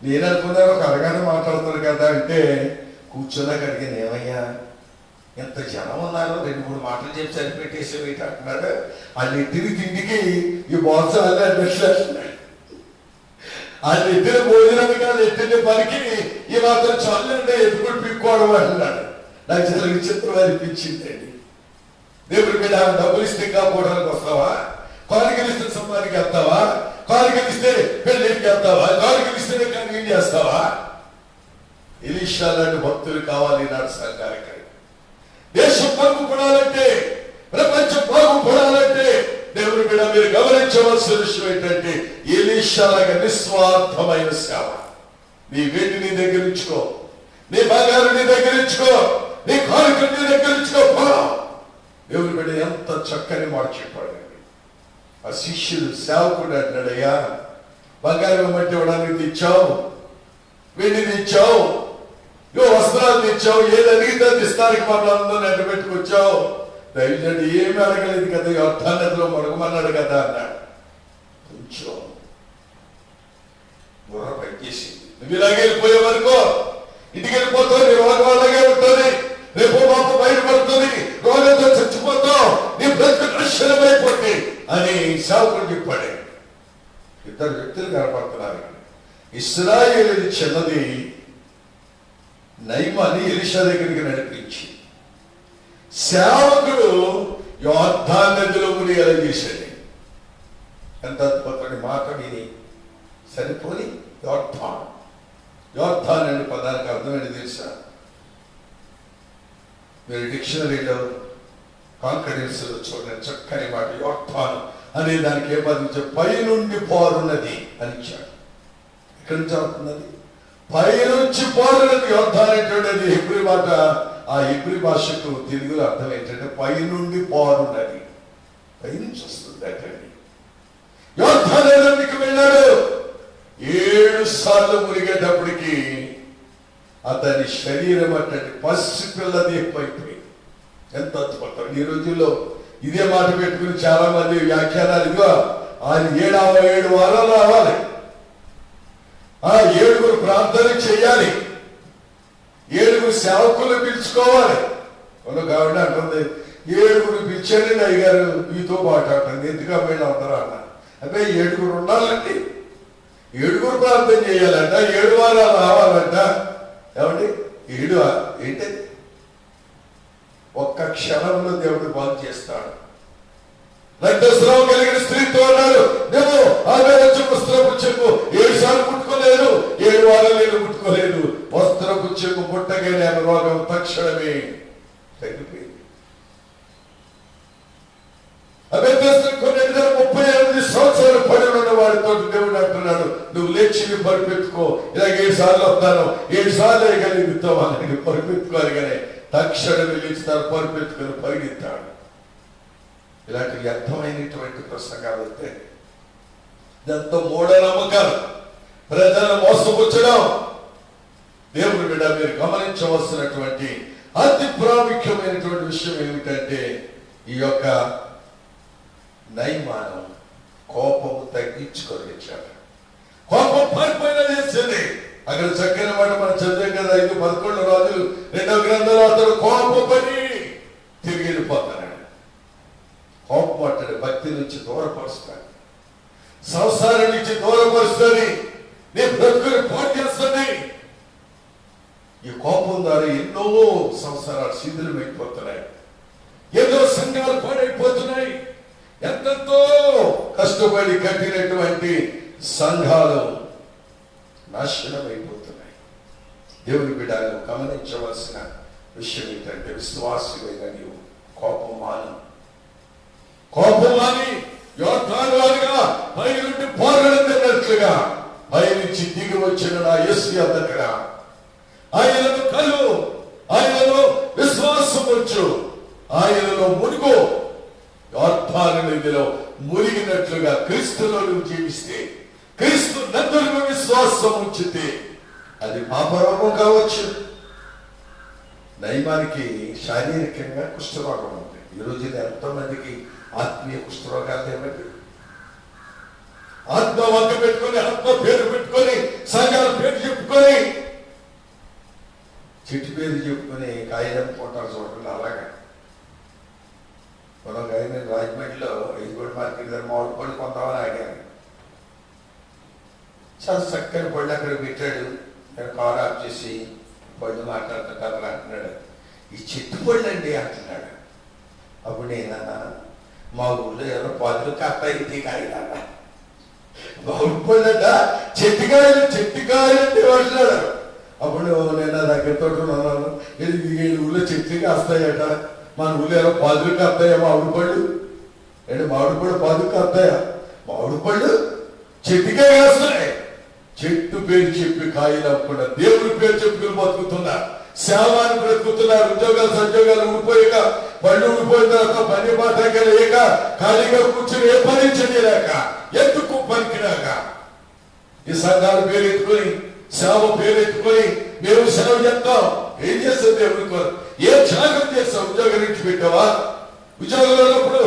నేను అనుకున్నాను ఒక అరగంట మాట్లాడుతారు కదా అంటే, కూర్చున్నాక అడిగాను, ఏమయ్యా ఎంత జనం ఉన్నారు, 2-3 మాటలు చెప్పి సరిపెట్టేసి ఏంటి అంటున్నాడు. వాళ్ళు ఇంటికి తిండికి ఈ బాక్స్ వాళ్ళు అడ్మిషన్, వాళ్ళు ఎత్తిన భోజనం కాదు, ఎత్తిన పనికి ఈ మాత్రం చాలంటే ఎత్తుకుని పిక్కోవడం అంటున్నాడు. నాకు చాలా విచిత్రం అనిపించిందండి. దేవుడి మీద డబ్బులు ఇస్తే కాకపోవడానికి వస్తావా? కానుకలిస్తే సంపాదికి వెళ్తావా? కానుకలిస్తే పెళ్ళికి వెళ్తావా? కానుకలిస్తేనే కానీ ఏం చేస్తావా? ఎలీషా లాంటి భక్తులు కావాలి నాడు సంఘానికి. దేశం బాగుపడాలంటే, ప్రపంచం బాగుపడాలంటే దేవుని మీద మీరు గమనించవలసిన విషయం ఏంటంటే, ఎలీషా లాగా నిస్వార్థమైన సేవ. నీ వేటి నీ దగ్గర ఉంచుకో, నీ బంగారు నీ దగ్గర ఇచ్చుకో, నీ కానుక నీ దగ్గర ఇచ్చుకో, పో. దేవుని బిడ్డ ఎంత చక్కని మాట చెప్పాడు. ఆ శిష్యుడు సేవకుడు అంటున్నాడు, అయ్యా బంగారం మట్టి ఇవ్వడానికి తెచ్చావు, వెండి తెచ్చావు, వస్త్రాలు తెచ్చావు, ఏది అడిగితే ఇస్తానికి మమ్మల్ని అందరూ ఎండ పెట్టుకొచ్చావు, దయచేసి ఏమి అడగలేదు కదా, అర్థాన్నతిలో మడగమన్నాడు కదా అన్నాడు. కొంచెం బుర్ర పనిచేసింది. నువ్వు ఇలాగే వెళ్ళిపోయే వరకు ఇంటికి వెళ్ళిపోతావు, నీ రోగం అలాగే ఉంటుంది, రేపు మాపు బయటపడుతుంది, రోగంతో చచ్చిపోతావు, నీ బ్రతుకు నాశనమైపోతుంది అని సేవకుడు చెప్పాడు. ఇద్దరు వ్యక్తులు కనపడుతున్నారు. ఇశ్రాయేలు చిన్నది నయమాని ఎలీషా దగ్గరికి నడిపించి, సేవకుడు యోర్దాను నదిలో మునిగేలా చేశాడు. ఎంత అద్భుతమైన మాట విని సరిపోని యోర్దాన్ అనే పదానికి అర్థమైంది తెలుసా? మీరు డిక్షనరీలో కాన్ఫిడెన్స్ చూడండి, చక్కని మాట. యోర్దాన్ అనే దానికి ఏ పదం ఇచ్చాడు? పై నుండి పారున్నది అని ఇచ్చాడు. ఎక్కడి నుంచి అవుతున్నది? పై నుంచి పారున్నది. యోర్దాన్ అనేటువంటిది హెబ్రీ మాట. ఆ హెబ్రీ భాషకు తెలుగులో అర్థం ఏంటంటే పై నుండి పారున్నది, పై నుంచి వస్తుంది. అటండి యోర్దాను నదికి వెళ్ళాడు. 7 సార్లు మునిగేటప్పటికి అతని శరీరం అట్టండి పసిపిల్లది ఎక్కువైపోయింది. ఎంత అద్భుతం! ఈ రోజుల్లో ఇదే మాట పెట్టుకుని చాలా మంది వ్యాఖ్యానాలు, ఇదిగో ఆయన 7 వారాలు రావాలి, 7 ప్రార్థన చేయాలి, 7 సేవకులు పిలుచుకోవాలి. కాబట్టి అంటుంది 7 పిలిచాడండి అయ్యగారు మీతో పాటు అంటుంది. ఎందుకు అమ్మాయిలు అందరూ అన్నారు. అంటే 7 ఉండాలండి, 7 ప్రార్థన చేయాలంట, 7 వారాలు రావాలంట. ఏమండి 7 ఏంటి? ఒక్క క్షణంలో దేవుడు బాగు చేస్తాడు. రక్తస్రావం కలిగిన స్త్రీతో అన్నాడు, నేను ఆమె వస్త్రపు చెక్కు 7 సార్లు ముట్టుకోలేదు, 7 వారాలు నేను ముట్టుకోలేదు. వస్త్రపు చెక్కు ముట్టగానే ఆమె రోగం తక్షణమే తగ్గిపోయింది. అదే 38 సంవత్సరాలు పడి ఉన్న వాడితో దేవుడు అంటున్నాడు, నువ్వు లేచి పరిపెత్తుకో. ఇలాగ 7 సార్లు వస్తాను, 7 సార్లు కలిగిస్తావు అని పరిపెత్తుకోవాలి. కానీ తక్షణమే లేచి తను పరిపెత్తుకొని పరిగెత్తాడు. ఇలాంటి వ్యర్థమైనటువంటి ప్రసంగాలు వస్తే ఎంతో మూఢనమ్మకాలు, ప్రజలను మోసపుచ్చడం. దేవుని బిడ్డ మీరు గమనించవలసినటువంటి అతి ప్రాముఖ్యమైనటువంటి విషయం ఏమిటంటే ఈ యొక్క నయమాను కోపము తగ్గించుకోలేచాడు. కోపం పారిపోయినా చేసింది. అక్కడ చక్కని మాట మనం చదివాం కదా, 5:11 రాజులు 2వ గ్రంథంలో అతడు కోపపడి తిరిగి వెళ్ళిపోతాడు. కోపం అంటాడు భక్తి నుంచి దూరపరుస్తాడు, సంసారం నుంచి దూరపరుస్తుంది, నీ బ్రతుకుని పాటు చేస్తుంది. ఈ కోపం ద్వారా ఎన్నో సంసారాలు శిథిలమైపోతున్నాయి, ఎన్నో సంఘాలు పాడైపోతున్నాయి, ఎంతో కష్టపడి కట్టినటువంటి సంఘాలు నాశనమైపోతున్నాయి. దేవుని బిడ్డలు గమనించవలసిన విషయం ఏంటంటే విశ్వాసులైన నీవు కోపం మాని యోర్దాను వారుగా పై నుండి పోరాడుతున్నట్లుగా పై నుంచి దిగి వచ్చిన నా యేసయ్య దగ్గర ఆయనను కలు, ఆయనలో విశ్వాసం వచ్చు, ఆయనలో మునుగు. యోర్దాను నదిలో మునిగినట్లుగా క్రీస్తులో నువ్వు జీవిస్తే, క్రీస్తు నందులో విశ్వాసం ఉంచితే, అది పాపరోగం కావచ్చు. నయమానికి శారీరకంగా కుష్ఠరోగం ఉంది. ఈ రోజున ఎంతో మందికి ఆత్మీయ కుష్ఠరోగాలు ఏమిటి? ఆత్మ వంక పెట్టుకొని, ఆత్మ పేరు పెట్టుకొని, సంఘాల పేరు చెప్పుకొని, చెట్టు పేరు చెప్పుకొని కాయడం పోటారు చూడండి. అలాగా మనం ఆయన రాజమండ్రిలో 5 మార్కెట్ దగ్గర మామిడి పళ్ళు కొందామని ఆగాను. చాలా చక్కని పళ్ళు అక్కడ పెట్టాడు. నేను కార్ ఆఫ్ చేసి పళ్ళు మాట్లాడుతుంటారు అంటున్నాడు. ఈ చెట్టు పళ్ళు అండి అంటున్నాడు. అప్పుడు నేనన్నా మా ఊళ్ళో ఎవరో 10 కాస్తాయి కాయలన్నా, మామిడి పళ్ళు అంట చెట్టుకాయలు అంటే అంటున్నాడు. అప్పుడు నేను దగ్గరతో ఉన్నాను, ఇది ఊళ్ళో చెట్లు కాస్తాయట, మన ఊళ్ళో ఎవరో 10 కాస్తాయా మామిడి పళ్ళు? అంటే మామిడి పళ్ళు 10 కాస్తాయా? మామిడి పళ్ళు చెట్టుకాయ కాస్తున్నాయి. చెట్టు పేరు చెప్పి కాయలు అవ్వకుండా దేవుడి పేరు చెప్పుకుని బతుకుతున్నారు. సేవాన్ని బ్రతుకుతున్నారు. ఉద్యోగాలు సద్యోగాలు ఊడిపోయాక, పళ్ళు ఊడిపోయిన తర్వాత పని పాటగా లేక, ఖాళీగా కూర్చుని ఏ పని చేయలేక, ఎందుకు పనికిరాక ఈ సంఘాల పేరు ఎత్తుకొని, సేవ పేరు ఎత్తుకొని మేము సేవ చేస్తాం. ఏం చేస్తాం దేవుడి కొరకు? ఏం త్యాగం చేస్తాం? ఉద్యోగం నుంచి పెట్టావా? ఉద్యోగంలో ఉన్నప్పుడు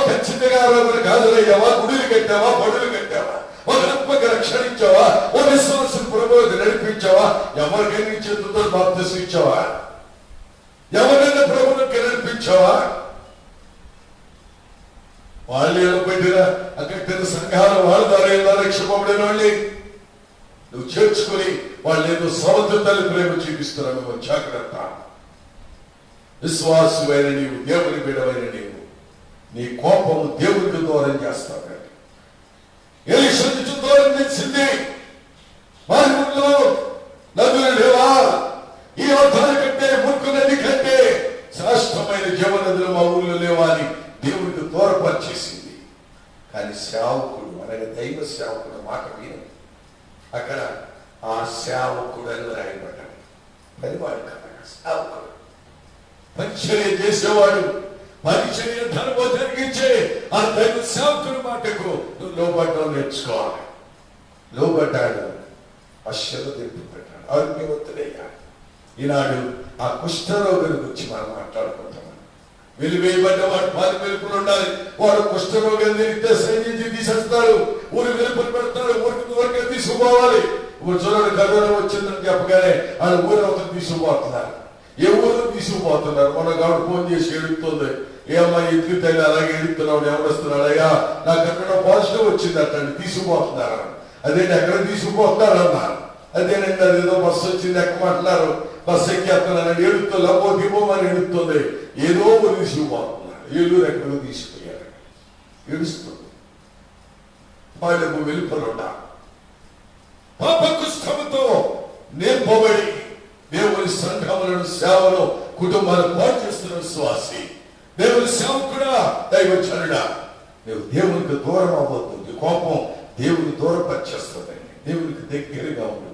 ఖచ్చితంగా హాజరయ్యావా? గుడులు కట్టావా? బడులు కట్టావా? ఒక ఆత్మకి రక్షణ ఇచ్చావా? ఓ విశ్వాసం ప్రభువుకి నడిపించావా? ఎవరికైనా చేతులతో బాప్తిసం ఇచ్చావా? ఎవరైనా ప్రభువుకి నడిపించావా? వాళ్ళు ఏదో పెట్టిన అక్కడ సంఘాలు వాళ్ళ ద్వారా రక్షింపబడిన వాళ్ళని నువ్వు చేర్చుకుని వాళ్ళు ఏదో సముద్రతల్లి ప్రేమ చూపిస్తున్నావు. జాగ్రత్త. విశ్వాసమైన నీవు, దేవుని బిడ్డమైన నీవు, నీ కోపము దేవునికి దూరం చేస్తావు. ఎలీషా నుంచి దూరం తెచ్చింది. మార్గంలో నదులు లేవా? ఈ అవతారం కంటే ముక్కు నది కంటే శ్రేష్టమైన జీవనదులు మా ఊళ్ళో లేవా అని దేవుడికి దూరపరిచేసింది. కానీ సేవకుడు అనగా దైవ సేవకుడు మాట విని అక్కడ ఆ సేవకుడు అని రాయబడ్డాడు. పనివాడు కదా సేవకుడు, పరిచర్య చేసేవాడు, పరిచర్య ధనము జరిగించే ఆ దైవ సేవకుని మాటకు నువ్వు లోబడ్డం నేర్చుకోవాలి. లోబడ్డాడు, అశ్వలు తిప్పిపెట్టాడు, ఆరోగ్యవంతుడయ్యా. ఈనాడు ఆ కుష్ఠరోగుల గురించి మనం మాట్లాడుకుంటాం. వెలివేయబడ్డ వాడు పాలు వెలుపులు ఉండాలి. వాడు కుష్ఠరోగం తిరిగితే సైన్యం తీసేస్తారు, ఊరి వెలుపులు పెడతారు, ఊరికి దూరంగా తీసుకుపోవాలి. ఊరు చూడండి, కరోనా వచ్చిందని చెప్పగానే వాళ్ళు ఊరు ఒక తీసుకుపోతున్నారు. ఏ ఊరు తీసుకుపోతున్నారు? మన గాడు ఫోన్ చేసి ఎడుతుంది, ఏమ్మా ఎత్తుకు తల్లి అలాగే ఎడుతున్నాడు, ఎవడొస్తున్నాడు? అయ్యా నాకు అక్కడ పాజిటివ్ వచ్చింది అట్టండి, తీసుకుపోతున్నారు. అదేంటి ఎక్కడ తీసుకుపోతున్నారు అన్నారు. అదేనండి అదేదో బస్సు వచ్చింది ఎక్కమంటున్నారు, బస్సు ఎక్కేస్తున్నాను ఎడుతో లబ్బో దిపోమని ఎడుతుంది. ఏదో ఊరు తీసుకుపోతున్నారు, ఏలూరు ఎక్కడో తీసుకుపోయారు. ఏడుస్తుంది. వాళ్ళకు వెలుపలుండా పాప కుష్ఠముతో నింపబడి దేవుని సంఘములను సేవను కుటుంబాలను పాటు చేస్తున్న విశ్వాసి, దేవుని సేవకుడా, దైవజనుడా, నువ్వు దేవునికి దూరం అవ్వద్దు. కోపం దేవుని దూరపరిచేస్తుందండి. దేవునికి దగ్గరగా ఉండు.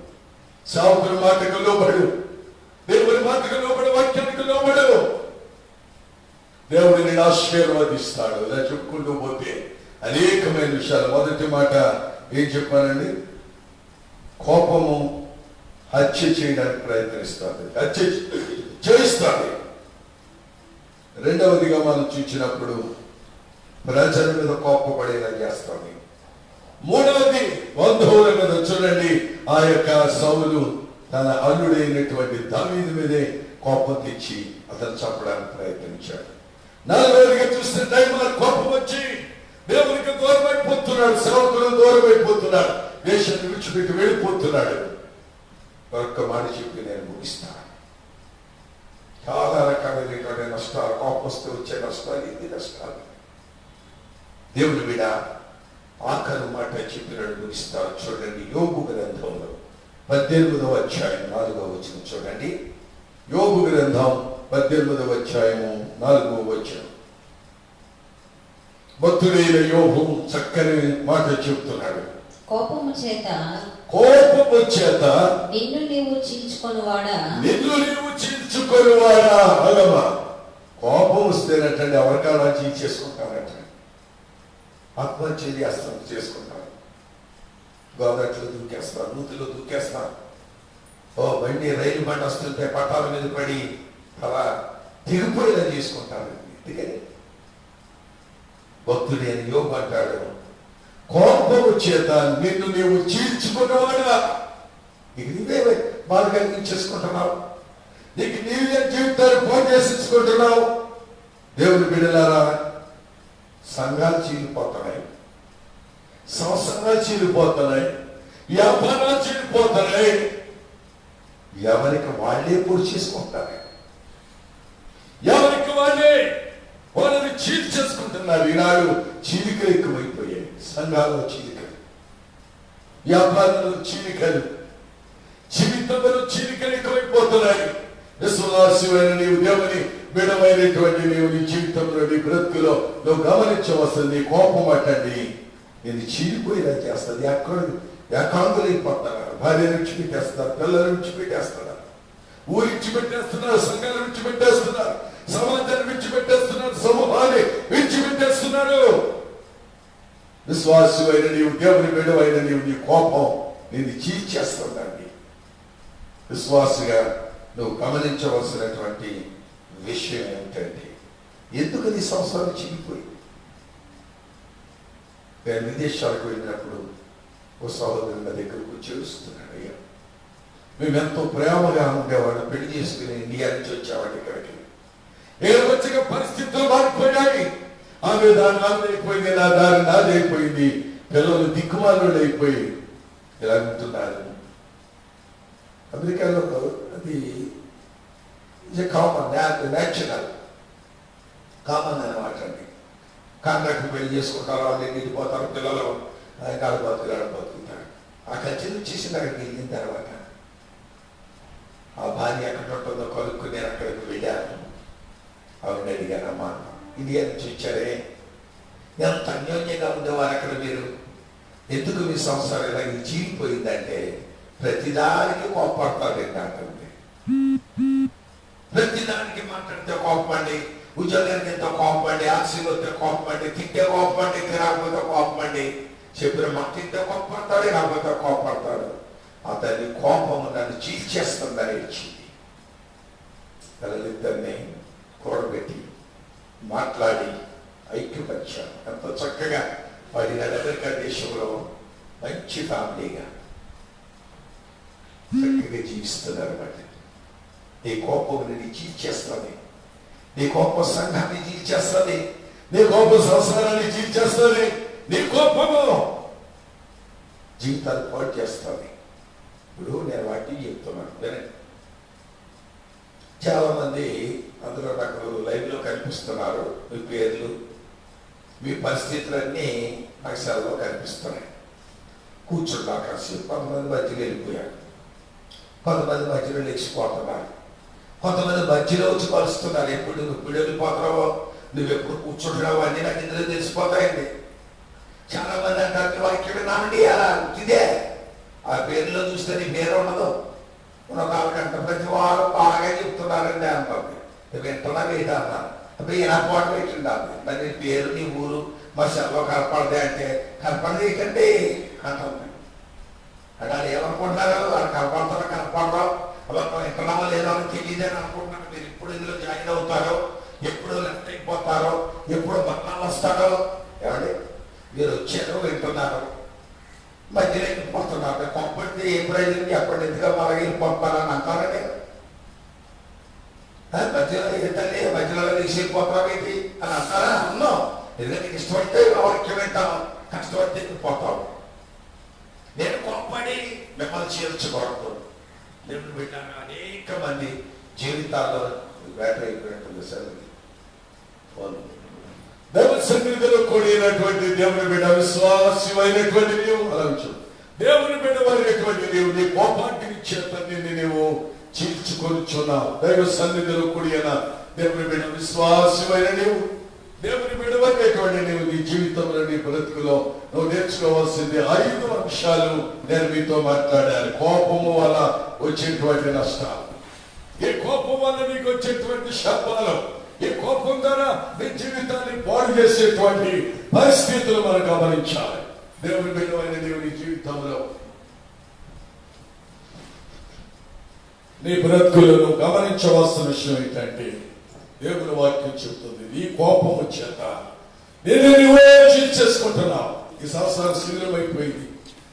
సేవకుని మాటకు లోబడు, దేవుని మాటకు లోబడు, వాక్యానికి లోబడు. దేవుడిని నేను ఆశీర్వదిస్తాడు. ఇలా చెప్పుకుంటూ పోతే అనేకమైన విషయాలు. మొదటి మాట ఏం చెప్పానండి? కోపము హత్య చేయడానికి ప్రయత్నిస్తుంది, హత్య చేయిస్తుంది. రెండవదిగా మనం చూసినప్పుడు ప్రజల మీద కోపపడేలా చేస్తుంది. మూడవది బంధువుల మీద. చూడండి, ఆ యొక్క సౌలు తన అల్లుడైనటువంటి దావీదు మీదే కోపం తెచ్చి అతను చంపడానికి ప్రయత్నించాడు. నాలుగవదిగా చూస్తే దైవానికి కోపం వచ్చి దేవునికి దూరం అయిపోతున్నాడు, సేవకులకు దూరం అయిపోతున్నాడు, దేశాన్ని విడిచిపెట్టి వెళ్ళిపోతున్నాడు. ఒక్క మాట చెప్పి నేను ముగిస్తాను. చాలా రకాలైనటువంటి నష్టాలు, కోపస్తూ వచ్చే నష్టాలు, ఇది నష్టాలు. దేవుని మీద ఆఖరు మాట చెప్పినట్టు ముగిస్తారు. చూడండి, యోబు గ్రంథంలో 18వ అధ్యాయం 4వ వచనం చూడండి. యోబు గ్రంథం 18వ అధ్యాయము 4వ వచనం. భక్తుడైన యోబు చక్కని మాట చెప్తున్నాడు. కోపము చేత నిన్ను నీవు చీల్చుకొనివాడా, అగమా. కోపం వస్తేనటండి ఎవరికైనా చీల్చేసుకుంటానట, ఆత్మహత్య చేసుకుంటాను, గోదాట్లో దూకేస్తాను, నూతిలో దూకేస్తాను. ఓ బండి రైలు బండి వస్తుంటే పట్టాల మీద పడి అలా దిగిపోయేలా చేసుకుంటాను. ఎందుకని? భక్తుడైన యోబు అంటాడు, కోపము చేత నిన్ను నీవు చీల్చుకున్నవాడా. నీకు నీవే బాధ కలిగించేసుకుంటున్నావు, నీకు నీవే జీవితాన్ని ఫోన్ చేసేసుకుంటున్నావు. దేవుని బిడ్డలారా, సంఘాలు చీలిపోతున్నాయి, సంవత్సరాలు చీలిపోతున్నాయి, వ్యాపారాలు చీలిపోతున్నాయి. ఎవరికి వాళ్ళే పూర్తి చేసుకుంటారు, ఎవరికి వాళ్ళని చీల్చేసుకుంటున్నారు. ఈనాడు చీలికలు ఎక్కువైపోయాయి. సంఘాల్లో చీలికలు, వ్యాపారంలో చీలికలు, జీవితంలో చీలికలు ఎక్కువైపోతున్నాయి. విశ్వాసమైన నీవు, దేవుని బిడమైనటువంటి నీవు, నీ జీవితంలో, నీ బ్రతుకులో నువ్వు గమనించవలసింది, కోపం అట్టండి నేను చీలిపోయేలా చేస్తుంది. ఎక్కడ ఏకాంతులైపోతున్నారు. భార్యను విడిచిపెట్టేస్తున్నారు, పిల్లలు విడిచిపెట్టేస్తున్నారు, ఊరు విడిచిపెట్టేస్తున్నారు, సంఘాలు విడిచిపెట్టేస్తున్నారు, సమాజాన్ని విడిచిపెట్టేస్తున్నారు, సమూహాన్ని విడిచిపెట్టేస్తున్నారు. విశ్వాసమైన నీవు, దేవుని బిడ్డవైన నీవు, నీ కోపం నేను చీల్చేస్తుందండి. విశ్వాసగా నువ్వు గమనించవలసినటువంటి విషయం ఏమిటంటే, ఎందుకు నీ సంసారం చిరిగిపోయింది? నేను విదేశాలకు వెళ్ళినప్పుడు ఓ సహోదరుని నా దగ్గరకు చేస్తున్నాడు. అయ్యా, మేము ఎంతో ప్రేమగా ఉండేవాడు, పెళ్లి చేసుకుని ఇండియా నుంచి వచ్చేవాడు ఇక్కడికి. వచ్చగా పరిస్థితులు మారిపోయాయి. ఆమె దాని నాదైపోయింది, నా దారి నాదైపోయింది, పిల్లలు దిక్కుమాలు అయిపోయి ఇలా ఉంటున్నారు. అమెరికాలో అది కామన్, న్యాచురల్ కామన్ అనమాట అండి. కాంట్రాక్ట్ పెళ్లి చేసుకుంటారు, వాళ్ళు వెళ్ళిపోతారు, పిల్లలు బతుకుతారు. ఆ కచ్చి చేసిన అక్కడికి వెళ్ళిన తర్వాత ఆ భార్య ఎక్కడ ఉంటుందో కలుక్కుని నేను అక్కడికి వెళ్ళాను. ఆవిడ అడిగానమ్మా, ఇండియా నుంచి వచ్చారే, ఎంత అన్యోన్యంగా ఉండేవారు అక్కడ మీరు, ఎందుకు మీ సంసారం ఇలా చీలిపోయిందంటే, ప్రతిదానికి కోపడతారండి అంటుంది. ప్రతిదానికి మాట్లాడితే కోపండి, ఉద్యోగానికి ఎంతో కోపండి, ఆక్సిజన్ వస్తే కోపండి, తిట్టే కోపండి, తినకపోతే కోపండి, చెప్పిన మాట తింటే కోపడతాడు, రాకపోతే కోపడతాడు. అతని కోపము నన్ను చీల్చేస్తుందని ఇచ్చింది. పిల్లలిద్దరిని కూడబెట్టి మాట్లాడి ఐక్యపరిచాను. ఎంతో చక్కగా 10 నెలల అమెరికా దేశంలో మంచి ఫ్యామిలీగా చక్కగా జీవిస్తున్నారు. బట్టి నీ కోపం నేను చీల్చేస్తుంది, నీ కోపం సంఘాన్ని చీల్చేస్తుంది, నీ కోపం సంసారాన్ని చీల్చేస్తుంది, నీ కోపము జీవితాలు పాడు చేస్తుంది. ఇప్పుడు నేను వాటిని చెప్తున్నాను వినండి. చాలా మంది అందులో నాకు లైవ్ లో కనిపిస్తున్నారు. మీ పేర్లు, మీ పరిస్థితులన్నీ నాకు సెలవులో కనిపిస్తున్నాయి. కూర్చుంటా కాసేపు. కొంతమంది మధ్యలో వెళ్ళిపోయారు, కొంతమంది మధ్యలో లేచిపోతున్నారు, కొంతమంది మధ్యలో వచ్చి కలుస్తున్నారు. ఎప్పుడు నువ్వు వెళ్ళిపోతావో, నువ్వు ఎప్పుడు కూర్చుంటున్నావు అన్నీ నాకు ఇందులో తెలిసిపోతాయండి. చాలా మంది అంటారు వాక్యం వినాలండి, అలా ఇదే ఆ పేరులో చూస్తే నీ పేరు ఉండదు. ఒక ఆవిడంట ప్రతి వారు బాగా చెప్తున్నారండి అంటుంది. వింటున్నా వేట అన్నారు. అప్పుడు ఇలా పోవడం పెట్టిండాలి, మరి నీ పేరు నీ ఊరు మా సెలవు కనపడదే అంటే, కనపడదు ఏంటండి అంటుంది. అంటే వాళ్ళు ఏమనుకుంటున్నారు, వాళ్ళు కనపడతారో కనపడరు, అలా వింటున్నామో లేదో అని తెలియదని అనుకుంటున్నాను. మీరు ఎప్పుడు ఇందులో జాయిన్ అవుతారో, ఎప్పుడు లెఫ్ట్ అయిపోతారో, ఎప్పుడు మరణాలు వస్తారో. ఏమండి, మీరు వచ్చారో వింటున్నారు, మధ్యలో వెళ్ళిపోతున్నారు. కొంపటి ఏ ప్రయోజనం ఎప్పటి ఎందుకు మళ్ళీ వెళ్ళిపోతారని అంటారండి. మధ్యలో ఏంటండి, మధ్యలో వెళ్ళిపోతావు ఏంటి అని అంటారా? అన్నాం. ఎందుకంటే నీకు ఇష్టపడితే వాక్యం వింటాం, కష్టపడితే వెళ్ళిపోతావు. నేను కోపడి మిమ్మల్ని చేర్చుకోవద్దు. నేను పెట్టాను అనేక మంది జీవితాల్లో బ్యాటరీ అయిపోయినట్టుంది సార్. దైవ సన్నిధిలో కూడినటువంటి దేవుని బిడ్డ, విశ్వాసమైనటువంటి నీవు అలవించు. దేవుని బిడ్డ వారినటువంటి నీవు నీ కోపాగ్ని చేత నిన్ను నీవు చీల్చుకొనిచున్నావు. దైవ సన్నిధిలో కూడిన దేవుని బిడ్డ, విశ్వాసమైన నీవు, దేవుని బిడ్డ వారినటువంటి నీవు నీ జీవితంలో, నీ బ్రతుకులో నువ్వు నేర్చుకోవాల్సింది 5 అంశాలు నేను మీతో మాట్లాడాను. కోపము వల్ల వచ్చేటువంటి నష్టాలు, ఏ కోపం వల్ల నీకు వచ్చేటువంటి శాపాలు, ఈ కోపం ద్వారా నీ జీవితాన్ని పాడు చేసేటువంటి పరిస్థితులు మనం గమనించాలి. దేవుని బిడ్డమైన దేవుని జీవితంలో నీ బ్రతుకులను గమనించవలసిన విషయం ఏంటంటే, దేవుని వాక్యం చెప్తుంది, నీ కోపము చేత నువ్వే చీల్చేసుకుంటున్నావు. ఈ సంసారం శిథిలమైపోయింది,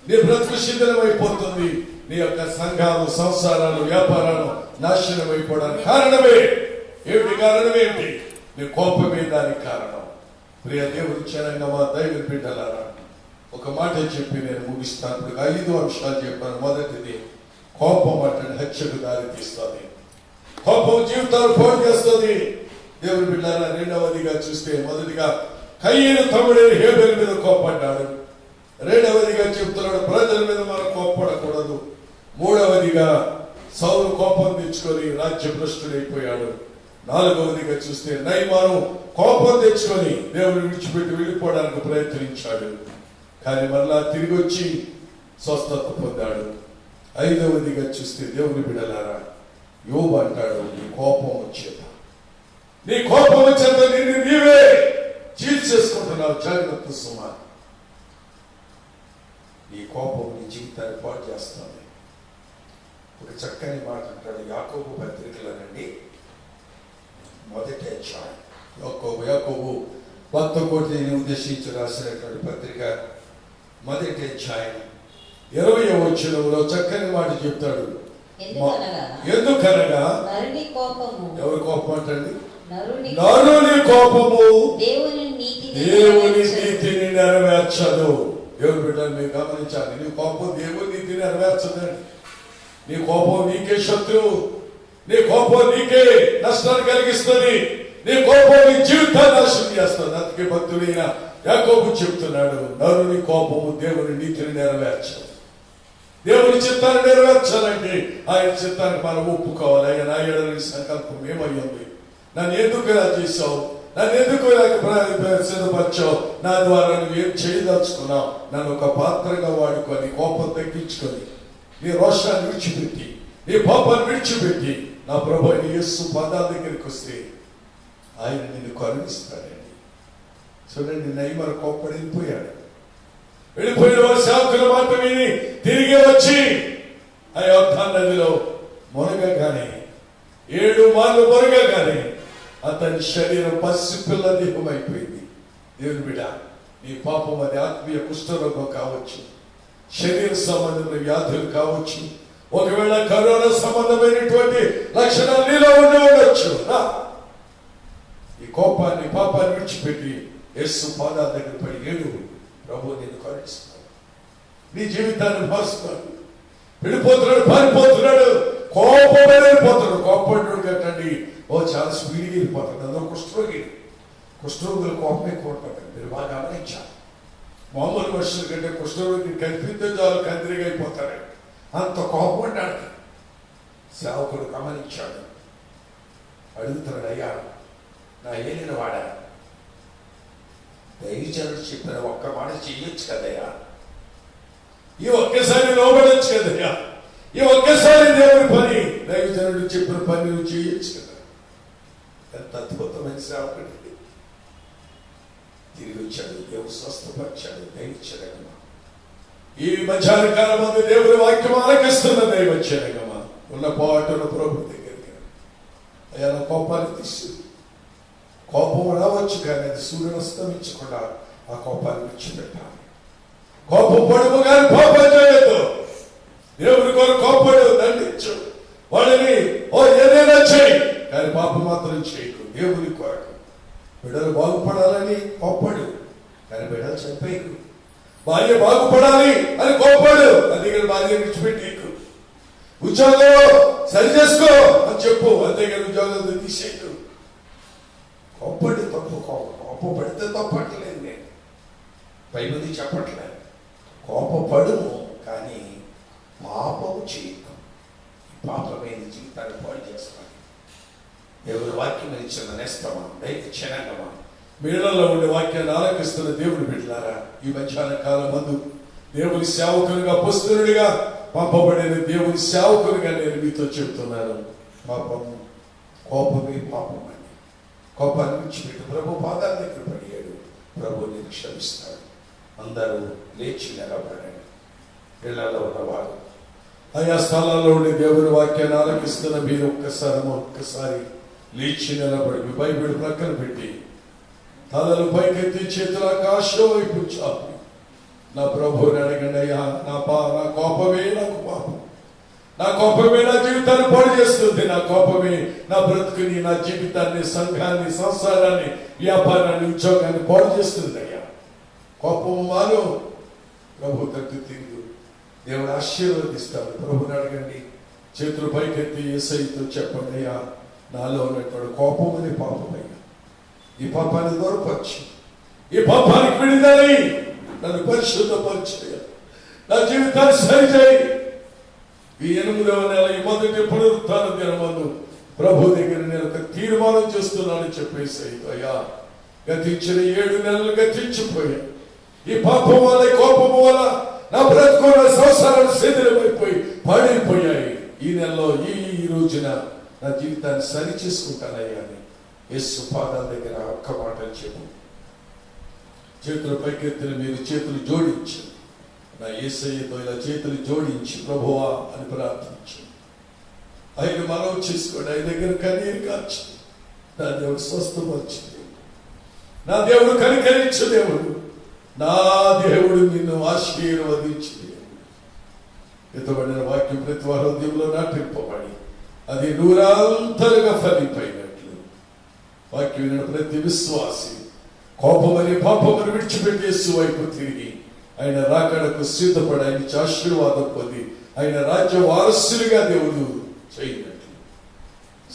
నీ బ్రతుకు శిథిలమైపోతుంది, నీ యొక్క సంఘాలు, సంసారాలు, వ్యాపారాలు నాశనం అయిపోవడానికి కారణమే ఏమిటి? కారణం ఏంటి? నీ కోపమే దానికి కారణం. ప్రియ దేవుని చరణంగా దైవ బిడ్డలారా, ఒక మాట చెప్పి నేను ముగిస్తాను. ఇప్పుడు 5 అంశాలు చెప్పాను. మొదటిది, కోపం అంటే హత్యకు దారి తీస్తుంది. కోపం జీవితాలు పాడు చేస్తుంది. దేవుని బిడ్డలారా, రెండవదిగా చూస్తే, మొదటిగా కయ్యను తమ్ముడైన హేబెలు మీద కోపడ్డాడు. రెండవదిగా చెప్తున్నాడు, ప్రజల మీద మనం కోపడకూడదు. మూడవదిగా సౌలు కోపం తెచ్చుకొని రాజ్యభ్రష్టుడైపోయాడు. నాలుగవదిగా చూస్తే, నయమాను కోపం తెచ్చుకొని దేవుని విడిచిపెట్టి వెళ్ళిపోవడానికి ప్రయత్నించాడు. కానీ మరలా తిరిగి వచ్చి స్వస్థత పొందాడు. 5వదిగా చూస్తే దేవుని బిడ్డలారా, యోబు అంటాడు, నీ కోపం వచ్చేత, నీ కోపం వచ్చేత నిన్ను నీవే చీల్చేసుకుంటున్నావు. జాగ్రత్త సుమా, నీ కోపం నీ జీవితాన్ని పాటు చేస్తుంది. ఒక చక్కని మాట అంటాడు యాకోబు పత్రికలోనండి, మొదటి అధ్యాయం. యాకోబు కొత్త కోటిని ఉద్దేశించి రాసినటువంటి పత్రిక మొదటి అధ్యాయం 20వ వచనంలో చక్కని మాట చెప్తాడు. ఎందుకనగా నరుని కోపము, ఎవరి కోపం అంటండి? నరుని కోపము దేవుని నీతిని నెరవేర్చదు. దేవుని బిడ్డలు మీరు గమనించాలి, నీ కోపం దేవుని నీతిని నెరవేర్చదండి. నీ కోపం నీకే శత్రువు, నీ కోపం నీకే నష్టాన్ని కలిగిస్తుంది, నీ కోపం నీ జీవితాన్ని నాశనం చేస్తుంది. అందుకే భక్తుడైన యాకోబు చెప్తున్నాడు, నరుని కోపము దేవుని నీతిని నెరవేర్చదు. దేవుని చిత్తాన్ని నెరవేర్చాలంటే ఆయన చిత్తానికి మనం ఒప్పుకోవాలి. ఆయన నా ఎడలని సంకల్పం ఏమయ్యింది, నన్ను ఎందుకు ఇలా చేశావు, నన్ను ఎందుకు ఇలా సిద్ధపరిచావు, నా ద్వారా నువ్వు ఏం చేయదలుచుకున్నావు, నన్ను ఒక పాత్రగా వాడుకొని కోపం తగ్గించుకొని నీ రోషాన్ని విడిచిపెట్టి నీ పాపాన్ని విడిచిపెట్టి నా ప్రభు యేసు పాదాల దగ్గరికి వస్తే ఆయన నిన్ను కరుణిస్తాడండి. చూడండి, నయమర కోపడి వెళ్ళిపోయిన వారు సేవకుల మాట విని తిరిగి వచ్చి ఆ యొర్దాను నదిలో మునగగానే 7 మార్లు మునగగానే అతని శరీరం పసిపిల్ల దీపం అయిపోయింది. దేవుని బిడ్డ, నీ పాపం అది ఆత్మీయ కుష్ఠరోగం కావచ్చు, శరీర సంబంధమైన వ్యాధులు కావచ్చు, ఒకవేళ కరోనా సంబంధమైనటువంటి లక్షణాలు నీలో ఉండవచ్చు. ఈ కోపాన్ని పాపాన్ని విడిచిపెట్టి యేసు పాదాల దగ్గర పడి ఏడు, ప్రభు నిన్ను కరుణిస్తాడు, నీ జీవితాన్ని మారుస్తాడు. విడిపోతున్నాడు, పారిపోతున్నాడు, కోపం వెళ్ళిపోతున్నాడు. కోపం కట్టండి, చాలా స్పీడ్గా వెళ్ళిపోతాడు. అందులో కుష్ఠరోగుల కోపం ఎక్కువ ఉంటుంది. మీరు బాగా గమనించాలి. మామూలు మనుషుల కంటే కుష్ఠరోగి కనిపిస్తే చాలు కందిరిగా అయిపోతాడు, అంత కోపం అంటాడు. సేవకుడు గమనించాడు, అడుగుతున్నాడు, అయ్యా నా ఏలిన వాడా, దైవజనుడు చెప్పిన ఒక్క మాట చెయ్యొచ్చు కదయ్యా, ఈ ఒక్కసారి లోబడొచ్చు కదయ్యా, ఈ ఒక్కసారి దేవుని పని, దైవజనుడు చెప్పిన పని నువ్వు చేయొచ్చు కదా. ఎంత అద్భుతమైన సేవకుడు. తిరిగి వచ్చాడు, దేవుడు స్వస్థపరిచాడు, దైవచనగమా. ఈ మధ్యాహ్న కాలం మంది దేవుని వాక్యం ఆలకిస్తున్న దైవచనగమా ఉన్న పాటున ప్రభు దగ్గరికి అయ్యా నా కోపాన్ని తీసి, కోపం రావచ్చు కానీ అది సూర్యుడు అస్తమించకుండా ఆ కోపాన్ని విడిచిపెట్టాలి. కోపం పడుము కానీ పాపం చేయొద్దు. దేవుని కొరకు కోపడు, దండించు, వాడిని ఏదైనా చేయి కానీ పాపం మాత్రం చేయకు. దేవుని కొరకు బిడ్డలు బాగుపడాలని కోపడు కానీ బిడ్డలు చంపేయకు. భార్య బాగుపడాలి అని కోపడు, అందుకని భార్య విడిచిపెట్టేకు. ఉద్యోగంలో సరి చేసుకో అని చెప్పు, అంతేగాని ఉద్యోగంలో తీసేయకు. కోపడి తప్పు, కోపపడితే తప్పట్లేదు, నేను పైబడి చెప్పట్లేదు. కోపపడుము కానీ పాపము చేయకు. పాపమైన జీవితాన్ని పాడు చేస్తాను. దేవుని వాక్యం ఇచ్చిన నేస్తమా, దైవ క్షణంగమా, మీళ్ళలో ఉండే వాక్యాన్ని ఆలకిస్తున్న దేవుని బిడ్డలారా, ఈ మధ్యాహ్న కాలం మందు దేవుని సేవకునిగా అపొస్తలుడిగా పంపబడిన దేవుని సేవకునిగా నేను మీతో చెబుతున్నాను. పాపము, కోపమే పాపం అండి. కోపాన్ని విడిచిపెట్టి ప్రభు పాదాల దగ్గర పడియాడు, ప్రభు నేను క్షమిస్తాడు. అందరూ లేచి నిలబడండి. ఇళ్లలో ఉన్నవారు ఆయా స్థలాల్లో ఉండే దేవుని వాక్యాన్ని ఆలకిస్తున్న మీరు ఒక్కసారి లేచి నిలబడి మీ బైబిల్ ప్రక్కన పెట్టి తలలు పైకెత్తి చేతుల ఆకాశం వైపు చాపి నా ప్రభువుని అడగండి, అయ్యా నా కోపమే నాకు పాపం, నా కోపమే నా జీవితాన్ని పాడు చేస్తుంది, నా కోపమే నా బ్రతుకుని, నా జీవితాన్ని, సంఘాన్ని, సంసారాన్ని, వ్యాపారాన్ని, ఉద్యోగాన్ని పాడు చేస్తుంది. అయ్యా కోపం మాను, ప్రభు తట్టు తిరుగు, దేవుడు ఆశీర్వదిస్తాడు. ప్రభుని అడగండి, చేతులు పైకెత్తి యేసయ్యతో చెప్పండి, అయ్యా నాలో ఉన్నటువంటి కోపం అనే పాపమయ్యా, ఈ పాపాన్ని దూరపరచు, ఈ పాపానికి విడుదలై నన్ను పరిశుద్ధపరిచే, నా జీవితాన్ని సరిచేయి. ఈ 8వ నెల ఈ మొదటి పునరుత్థాన దినమందు ప్రభు దగ్గర నేను ఒక తీర్మానం చేస్తున్నానని చెప్పేసి, అయ్యా గతించిన 7 నెలలు గతించిపోయా, ఈ పాపం వల్ల, కోపం వల్ల నా బ్రతుకు నా సంసారాలు శిథిలమైపోయి పడిపోయాయి. ఈ నెలలో ఈ రోజున నా జీవితాన్ని సరి చేసుకుంటానయ్యా అని యేసు పాదాల దగ్గర ఒక్క మాట చెప్పు. చేతుల పైకెత్తిన మీరు చేతులు జోడించు, నా యేసయ్యతో ఇలా చేతులు జోడించి ప్రభువా అని ప్రార్థించు. ఆయన మనవి చేసుకోండి, ఆయన దగ్గర కన్నీరు కార్చు. నా దేవుడు స్వస్థపరచు, నా దేవుడు కనికరించు దేవుడు, నా దేవుడు నిన్ను ఆశీర్వదించు దేవుడు. ఎత్తబడిన వాక్యం ప్రతి వారి హృదయంలో నాటింపబడి అది నూరాంతలుగా ఫలింపైనట్లు వాక్యం విన్న ప్రతి విశ్వాసి కోపమని పాపమని విడిచిపెట్టేసి వైపు తిరిగి ఆయన రాకడకు సిద్ధపడి ఆయన ఆశీర్వాదం పొంది ఆయన రాజ్య వారసులుగా దేవుడు చేయనట్లు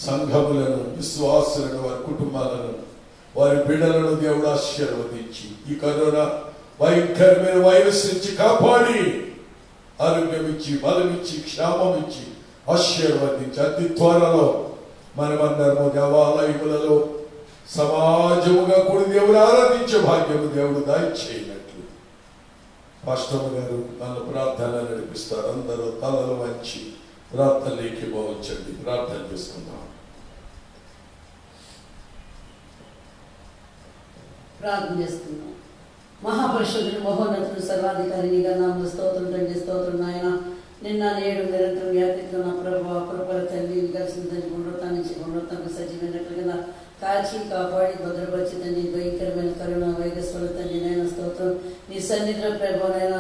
సంఘములను, విశ్వాసులను, వారి కుటుంబాలను, వారి బిడ్డలను దేవుడు ఆశీర్వదించి ఈ కరోనా భయంకరమైన వైరస్ నుంచి కాపాడి ఆరోగ్యం ఇచ్చి, బలం ఇచ్చి, క్షేమం ఇచ్చి ఆశీర్వదించి అతి త్వరలో మనమందరము దేవాలయములలో సమాజముగా కూడి దేవుడు ఆరాధించే భాగ్యము దేవుడు దయచేయనట్లు పాస్టర్ గారు మన ప్రార్థన నడిపిస్తారు. అందరూ తలలు వంచి ప్రార్థనలోకి పోవచ్చండి. ప్రార్థన చేసుకుందాం. ప్రార్థన చేస్తున్నాం. మహాపరిషుద్ధుడు, మహోన్నతుడు, సర్వాధికారి నీగా నామములు స్తోత్రం తండ్రి, స్తోత్రం నాయన. నిన్న నేడు నిరంతరం వ్యాపిస్తున్న నా ప్రభు కృపల తండ్రి కలిసిన తండ్రి గుండ్రతా నుంచి గుండ్రతానికి సజీవైనట్లుగా కాచి కాపాడి భద్రపరిచి తండ్రి భయంకరమైన కరోనా వైరస్ వల్ల తండ్రి నాయన స్తోత్రం. నీ సన్నిధిలో ప్రభావైనా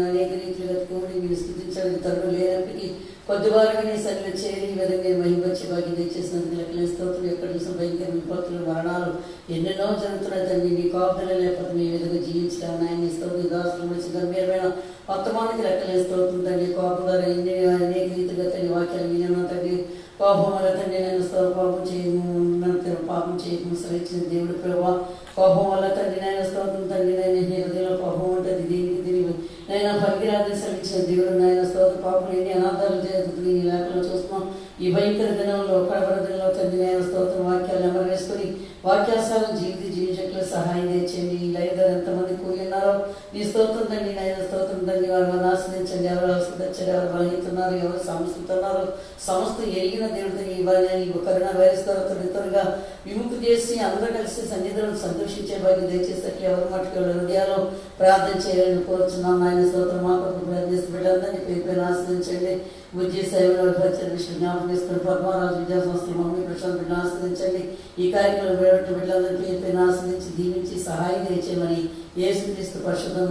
అనేక రీతిగా కూడి మీరు స్థుతించడానికి తరుణం లేనప్పటికీ కొద్దివారుగా నీ సన్నిధిలో చేరి ఈ విధంగా మహిమచ్చి భాగ్యం తెచ్చేసినందుకు లెక్కలే స్తోత్రం. ఎక్కడ చూసిన భయంకర విపత్తులు, మరణాలు ఎన్నెన్నో జరుగుతున్నాయి తండ్రి. నీ కాపుదల లేకపోతే మీ విధంగా జీవించడం నాయన నీ స్తోత్రం. దాసులు వచ్చి గంభీరమైన వర్తమానికి లెక్కలే స్తోత్రం తండ్రి. కాపుదల ఎన్ని అనేక రీతిగా తండ్రి వాక్యాలు విన్నా తండ్రి. పాపం వల్ల తండ్రి నేను పాపం చేయము, పాపం చేయము సరించిన దేవుడు ప్రభావ. పాపం వల్ల తండ్రి నాయన స్తోత్రం తండ్రి నాయన హృదయంలో పాపం ఉంటుంది. దీనికి తిరిగి నైనా పనికిరాదని సరించిన దేవుడు నాయన స్తోత్రం. పాపం ఎన్ని అనాథాలు జరుగుతుంది నీ లేఖలో చూస్తున్నాం. ఈ భయంకర దినంలో కడబడ దినంలో తండ్రి నాయన స్తోత్రం వాక్యాలు నెమరు వేసుకొని వాక్యాసాలను జీవించట్లు సహాయం తెచ్చండి. ఈ లైవ్ ద్వారా ఎంతమంది కూలి ఉన్నారో నీ స్తోత్రం తండ్రి నాయన స్తోత్రం తండ్రి. వారు ఆశ్రయించండి. ఎవరు ఆశ్రయించారు, ఎవరు బలహీతున్నారు, ఎవరు సమస్తున్నారు, సమస్త ఎరిగిన దేవుడితో ఈ కరోనా వైరస్ ద్వారా త్వరగా విముక్తి చేసి అందరూ కలిసి సన్నిధిలో సంతోషించే భాగ్యం దయచేసేట్లు ఎవరు మట్టుకు హృదయాల్లో ప్రార్థన చేయాలని కోరుచున్నాం నాయన స్తోత్రం. మా కొరకు ప్రయత్నిస్తూ బిడ్డలందరినీ పేరు ఆశ్రయించండి. బుజ్జి సేవలు పరిచయం విషయం జ్ఞాపకం చేసుకుని పద్మారాజు విద్యా సంస్థలు మమ్మీ ప్రశాంత్ బిడ్డను ఆశ్రయించండి. ఈ కార్యక్రమం బిడ్డలందరినీ పేరు ఆశ్రయించి దీవించి సహాయం చేయమని యేసుక్రీస్తు పరిశుద్ధం